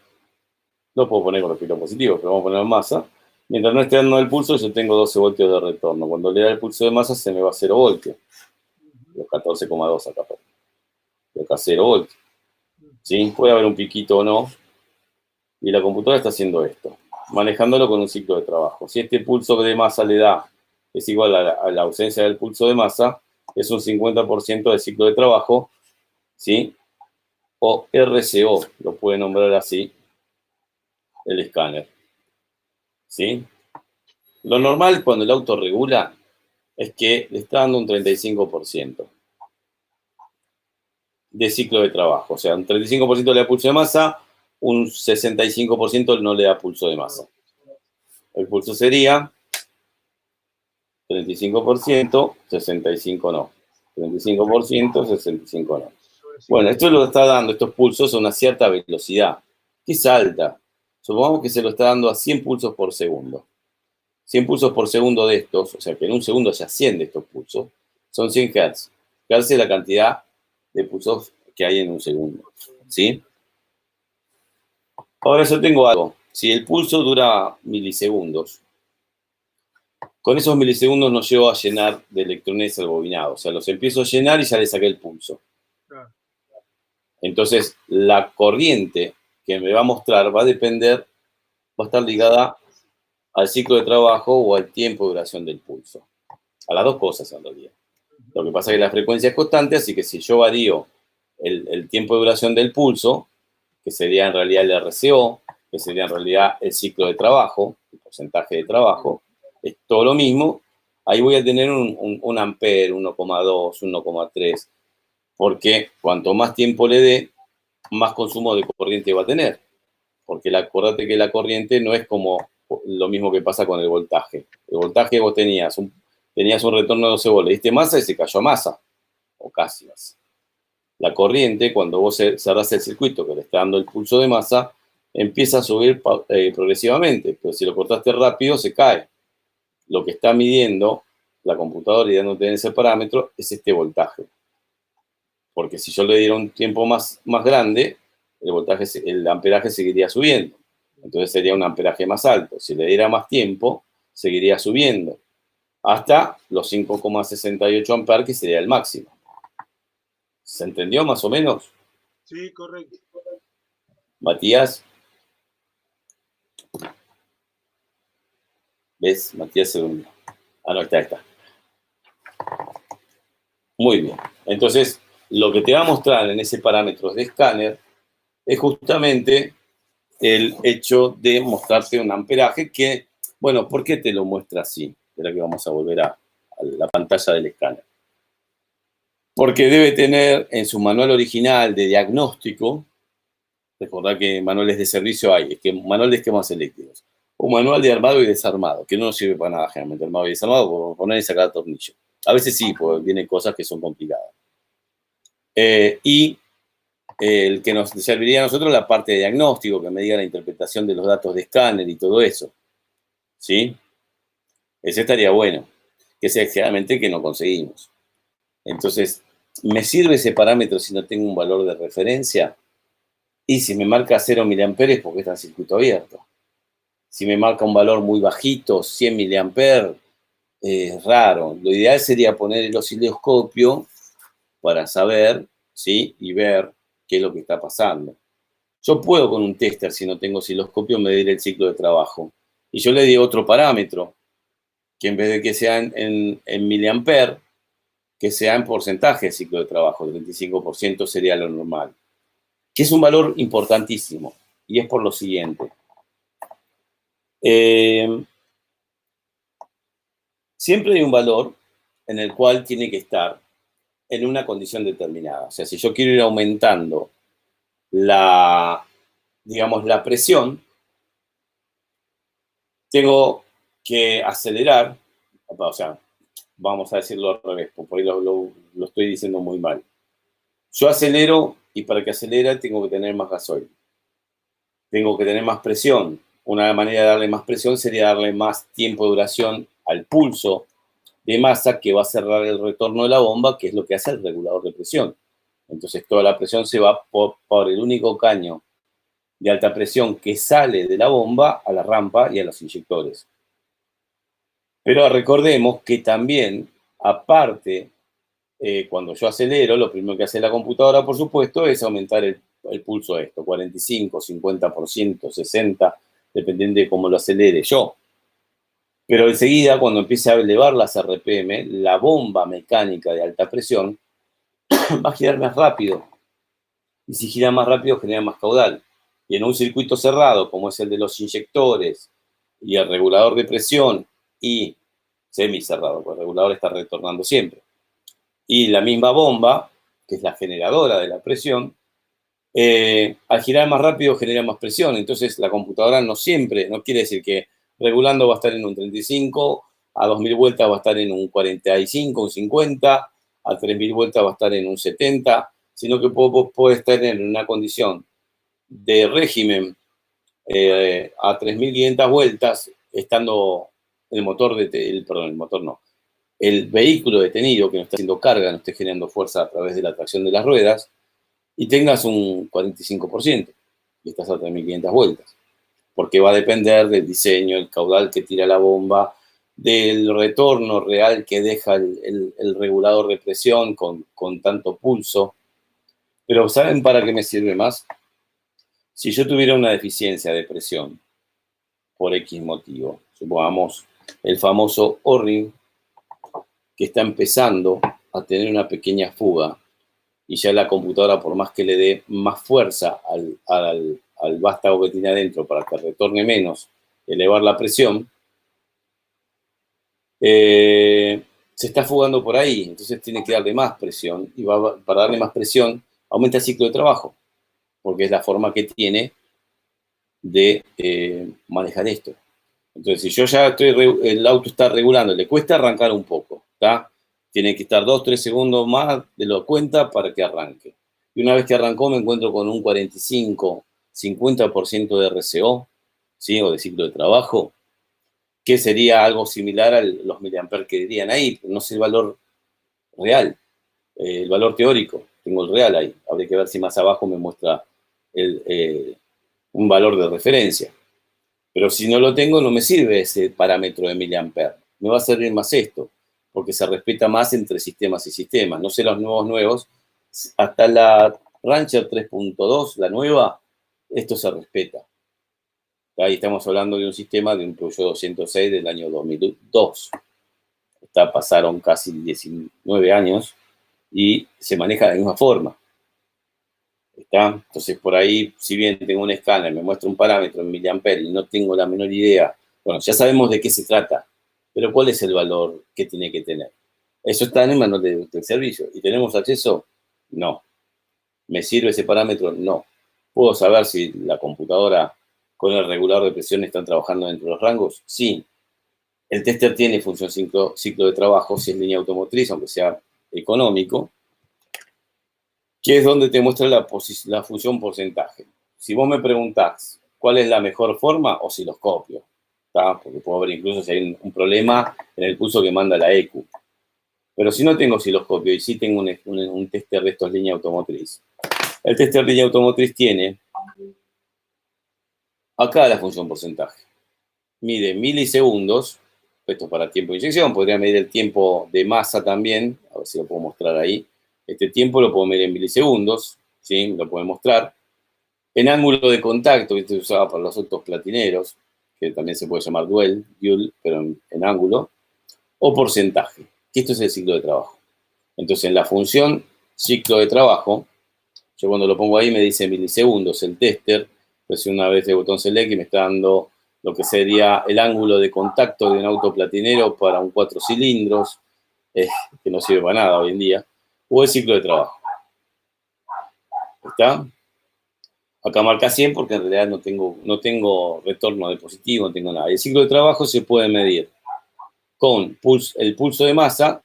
Lo puedo poner con los pilos positivos, pero vamos a poner en masa. Mientras no esté dando el pulso, yo tengo 12 voltios de retorno. Cuando le da el pulso de masa, se me va a 0 voltios. Los 14,2 acá. De acá 0 voltios. ¿Sí? Puede haber un piquito o no. Y la computadora está haciendo esto, manejándolo con un ciclo de trabajo. Si este pulso de masa le da, es igual a la ausencia del pulso de masa, es un 50% de ciclo de trabajo, ¿sí? O RCO, lo puede nombrar así, el escáner. ¿Sí? Lo normal cuando el auto regula es que le está dando un 35% de ciclo de trabajo. O sea, un 35% le da pulso de masa, un 65% no le da pulso de masa. El pulso sería 35%, 65% no. 35%, 65% no. Bueno, esto lo está dando, estos pulsos a una cierta velocidad, que es alta. Supongamos que se lo está dando a 100 pulsos por segundo. 100 pulsos por segundo de estos, o sea que en un segundo se asciende estos pulsos, son 100 Hz. Hz es la cantidad de pulsos que hay en un segundo. ¿Sí? Ahora yo tengo algo. Si el pulso dura milisegundos, con esos milisegundos no llego a llenar de electrones el bobinado. O sea, los empiezo a llenar y ya le saqué el pulso. Entonces, la corriente que me va a mostrar va a depender, va a estar ligada al ciclo de trabajo o al tiempo de duración del pulso. A las dos cosas en realidad. Lo que pasa es que la frecuencia es constante, así que si yo varío el tiempo de duración del pulso, que sería en realidad el RCO, que sería en realidad el ciclo de trabajo, el porcentaje de trabajo, es todo lo mismo, ahí voy a tener un ampere, 1,2, 1,3, porque cuanto más tiempo le dé, más consumo de corriente va a tener. Porque acordate que la corriente no es como lo mismo que pasa con el voltaje. El voltaje vos tenías un retorno de 12 volts, le diste masa y se cayó a masa, o casi masa. La corriente, cuando vos cerrás el circuito que le está dando el pulso de masa, empieza a subir progresivamente, pero si lo cortaste rápido, se cae. Lo que está midiendo la computadora y dándote en ese parámetro es este voltaje. Porque si yo le diera un tiempo más grande, el amperaje seguiría subiendo. Entonces sería un amperaje más alto. Si le diera más tiempo, seguiría subiendo. Hasta los 5,68 amperes, que sería el máximo. ¿Se entendió más o menos? Sí, correcto. Matías. ¿Ves? Matías segundo. Ah, no, está. Muy bien. Entonces, lo que te va a mostrar en ese parámetro de escáner es justamente el hecho de mostrarte un amperaje que, bueno, ¿por qué te lo muestra así? Espera que vamos a volver a la pantalla del escáner. Porque debe tener en su manual original de diagnóstico, recordad que manuales de servicio hay, es que manual de esquemas eléctricos, un manual de armado y desarmado, que no nos sirve para nada generalmente, armado y desarmado, por poner y sacar tornillo. A veces sí, porque vienen cosas que son complicadas. Y el que nos serviría a nosotros la parte de diagnóstico, que me diga la interpretación de los datos de escáner y todo eso. ¿Sí? Ese estaría bueno, que sea generalmente que no conseguimos. Entonces, ¿me sirve ese parámetro si no tengo un valor de referencia? Y si me marca 0 miliamperes, porque está en circuito abierto. Si me marca un valor muy bajito, 100 miliamperes, es raro. Lo ideal sería poner el osciloscopio para saber, ¿sí? Y ver qué es lo que está pasando. Yo puedo con un tester, si no tengo osciloscopio, medir el ciclo de trabajo. Y yo le di otro parámetro, que en vez de que sea en miliamper, que sea en porcentaje de ciclo de trabajo, 35% sería lo normal. Que es un valor importantísimo, y es por lo siguiente. Siempre hay un valor en el cual tiene que estar en una condición determinada. O sea, si yo quiero ir aumentando digamos, la presión, tengo que acelerar, o sea, vamos a decirlo al revés, por ahí lo estoy diciendo muy mal. Yo acelero y para que acelere tengo que tener más gasoil. Tengo que tener más presión. Una manera de darle más presión sería darle más tiempo de duración al pulso de masa que va a cerrar el retorno de la bomba, que es lo que hace el regulador de presión. Entonces toda la presión se va por el único caño de alta presión que sale de la bomba a la rampa y a los inyectores. Pero recordemos que también, aparte, cuando yo acelero, lo primero que hace la computadora, por supuesto, es aumentar el pulso a esto, 45, 50%, 60%, dependiendo de cómo lo acelere yo. Pero enseguida, cuando empiece a elevar las RPM, la bomba mecánica de alta presión va a girar más rápido. Y si gira más rápido, genera más caudal. Y en un circuito cerrado, como es el de los inyectores y el regulador de presión y semicerrado, pues el regulador está retornando siempre, y la misma bomba, que es la generadora de la presión, al girar más rápido genera más presión. Entonces la computadora no quiere decir que regulando va a estar en un 35, a 2000 vueltas va a estar en un 45, un 50, a 3000 vueltas va a estar en un 70, sino que puede estar en una condición de régimen a 3500 vueltas, estando el motor, el vehículo detenido, que no está haciendo carga, no esté generando fuerza a través de la tracción de las ruedas, y tengas un 45%, y estás a 3500 vueltas. Porque va a depender del diseño, el caudal que tira la bomba, del retorno real que deja el regulador de presión con tanto pulso. Pero ¿saben para qué me sirve más? Si yo tuviera una deficiencia de presión por X motivo, supongamos el famoso O-ring, que está empezando a tener una pequeña fuga, y ya la computadora, por más que le dé más fuerza al vástago que tiene adentro para que retorne menos, elevar la presión, se está fugando por ahí, entonces tiene que darle más presión, y para darle más presión aumenta el ciclo de trabajo, porque es la forma que tiene de manejar esto. Entonces, si yo ya el auto está regulando, le cuesta arrancar un poco, ¿está? Tiene que estar 2-3 segundos más de lo cuenta para que arranque. Y una vez que arrancó me encuentro con un 45-50% de RCO, ¿sí? O de ciclo de trabajo, que sería algo similar a los miliamperes que dirían ahí. No sé el valor real, el valor teórico, tengo el real ahí. Habría que ver si más abajo me muestra un valor de referencia. Pero si no lo tengo, no me sirve ese parámetro de miliamper. Me va a servir más esto, porque se respeta más entre sistemas y sistemas. No sé los nuevos, hasta la Rancher 3.2, la nueva, esto se respeta. Ahí estamos hablando de un sistema de un Peugeot 206 del año 2002. Pasaron casi 19 años y se maneja de la misma forma. ¿Está? Entonces, por ahí, si bien tengo un escáner, me muestra un parámetro en miliamper y no tengo la menor idea, bueno, ya sabemos de qué se trata, pero ¿cuál es el valor que tiene que tener? ¿Eso está en el manual del servicio? ¿Y tenemos acceso? No. ¿Me sirve ese parámetro? No. ¿Puedo saber si la computadora con el regulador de presión están trabajando dentro de los rangos? Sí. El tester tiene función ciclo de trabajo, si es línea automotriz, aunque sea económico, que es donde te muestra la función porcentaje. Si vos me preguntás cuál es la mejor forma, osciloscopio, ¿tá? Porque puedo ver incluso si hay un problema en el pulso que manda la EQ. Pero si no tengo osciloscopio y sí tengo un tester de estos línea automotriz, el tester de línea automotriz tiene acá la función porcentaje. Mide milisegundos, esto es para tiempo de inyección, podría medir el tiempo de masa también, a ver si lo puedo mostrar ahí. Este tiempo lo puedo medir en milisegundos, ¿sí? Lo puedo mostrar. En ángulo de contacto, que se usaba para los autos platineros, que también se puede llamar dual, pero en ángulo, o porcentaje, que esto es el ciclo de trabajo. Entonces, en la función ciclo de trabajo, yo cuando lo pongo ahí me dice milisegundos el tester, presiono una vez el botón select y me está dando lo que sería el ángulo de contacto de un auto platinero para un 4 cilindros, que no sirve para nada hoy en día, o el ciclo de trabajo. ¿Está? Acá marca 100 porque en realidad no tengo retorno de positivo, no tengo nada. El ciclo de trabajo se puede medir con el pulso de masa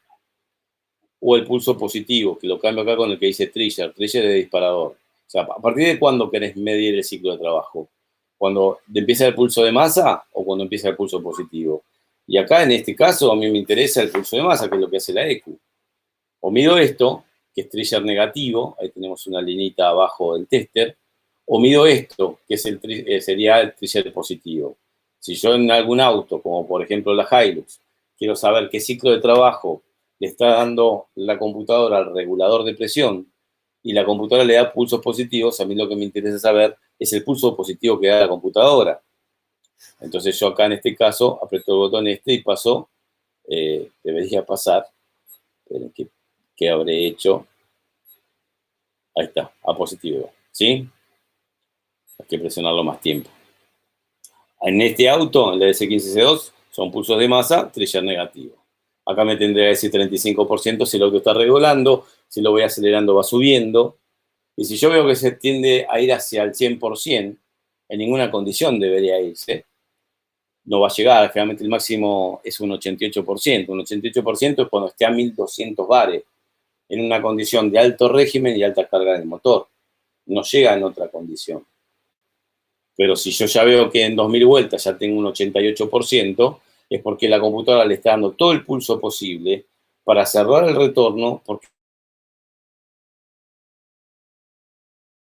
o el pulso positivo, que lo cambio acá con el que dice trigger. Trigger de disparador. O sea, ¿a partir de cuándo querés medir el ciclo de trabajo? ¿Cuando empieza el pulso de masa o cuando empieza el pulso positivo? Y acá, en este caso, a mí me interesa el pulso de masa, que es lo que hace la ECU. O mido esto, que es trigger negativo, ahí tenemos una linita abajo del tester, o mido esto, que es sería el trigger positivo. Si yo en algún auto, como por ejemplo la Hilux, quiero saber qué ciclo de trabajo le está dando la computadora al regulador de presión y la computadora le da pulsos positivos, a mí lo que me interesa saber es el pulso positivo que da la computadora. Entonces yo acá en este caso aprieto el botón y paso, debería pasar, ¿qué habré hecho? Ahí está, a positivo, ¿sí? Hay que presionarlo más tiempo. En este auto, en la DC15C2, son pulsos de masa, trigger negativo. Acá me tendría que decir 35% si el auto está regulando, si lo voy acelerando va subiendo. Y si yo veo que se tiende a ir hacia el 100%, en ninguna condición debería irse, no va a llegar. Generalmente el máximo es un 88%. Un 88% es cuando esté a 1200 bares, en una condición de alto régimen y alta carga del motor. No llega en otra condición. Pero si yo ya veo que en 2000 vueltas ya tengo un 88%, es porque la computadora le está dando todo el pulso posible para cerrar el retorno, porque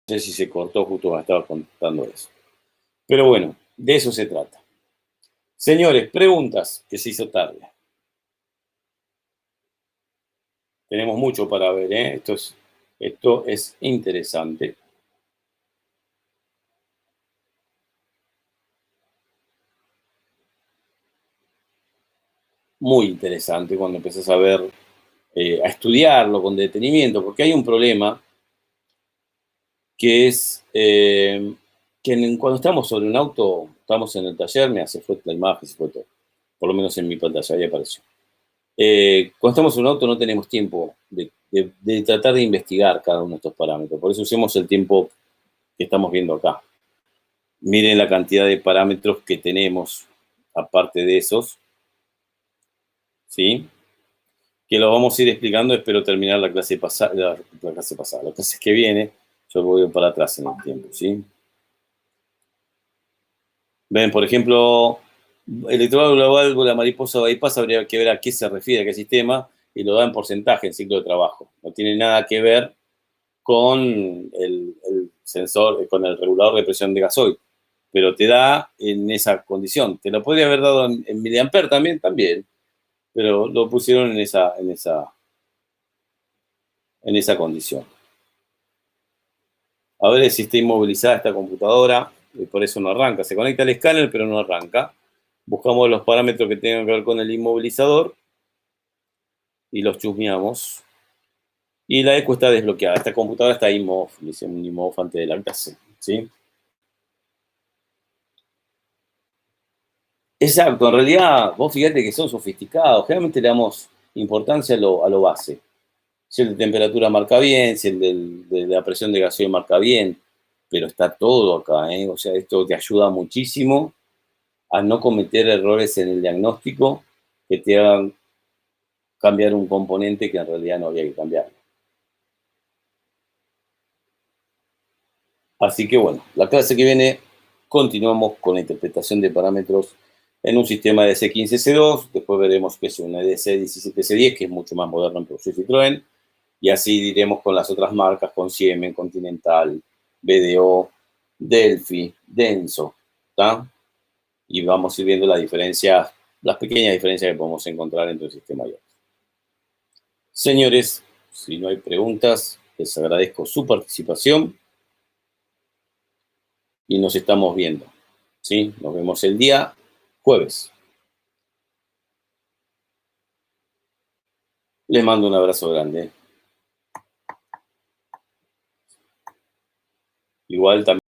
no sé si se cortó justo cuando estaba contando eso. Pero bueno, de eso se trata. Señores, preguntas, que se hizo tarde. Tenemos mucho para ver, ¿eh? Esto es interesante. Muy interesante cuando empiezas a ver, a estudiarlo con detenimiento, porque hay un problema que es que cuando estamos sobre un auto, estamos en el taller, me hace fue la imagen, se fue todo, por lo menos en mi pantalla, ahí apareció. Cuando estamos en un auto no tenemos tiempo de tratar de investigar cada uno de estos parámetros, por eso usemos el tiempo que estamos viendo acá. Miren la cantidad de parámetros que tenemos, aparte de esos, ¿sí? Que lo vamos a ir explicando, espero terminar la clase pasada, la clase que viene, yo voy para atrás en el tiempo, ¿sí? Ven, por ejemplo, electrodo global, la mariposa bypass, habría que ver a qué se refiere, a qué sistema, y lo da en porcentaje en ciclo de trabajo. No tiene nada que ver con el sensor, con el regulador de presión de gasoil, pero te da en esa condición. Te lo podría haber dado en miliamper también, pero lo pusieron en esa condición. A ver si está inmovilizada esta computadora, y por eso no arranca. Se conecta al escáner, pero no arranca. Buscamos los parámetros que tengan que ver con el inmovilizador y los chusmeamos. Y la ECU está desbloqueada. Esta computadora está IMOF, le hicimos un IMOF antes de la clase, ¿sí? Exacto, en realidad, vos fíjate que son sofisticados. Generalmente le damos importancia a lo base. Si el de temperatura marca bien, si el de la presión de gasoil marca bien, pero está todo acá, ¿eh? O sea, esto te ayuda muchísimo a no cometer errores en el diagnóstico que te hagan cambiar un componente que en realidad no había que cambiar. Así que bueno, la clase que viene continuamos con la interpretación de parámetros en un sistema de C15C2, después veremos que es una DC17C10, que es mucho más moderno en Peugeot Citroën, y así diremos con las otras marcas, con Siemens, Continental, BDO, Delphi, Denso, ¿está? Y vamos a ir viendo las diferencias, las pequeñas diferencias que podemos encontrar entre un sistema y otro. Señores, si no hay preguntas, les agradezco su participación y nos estamos viendo, ¿sí? Nos vemos el día jueves. Les mando un abrazo grande. Igual también.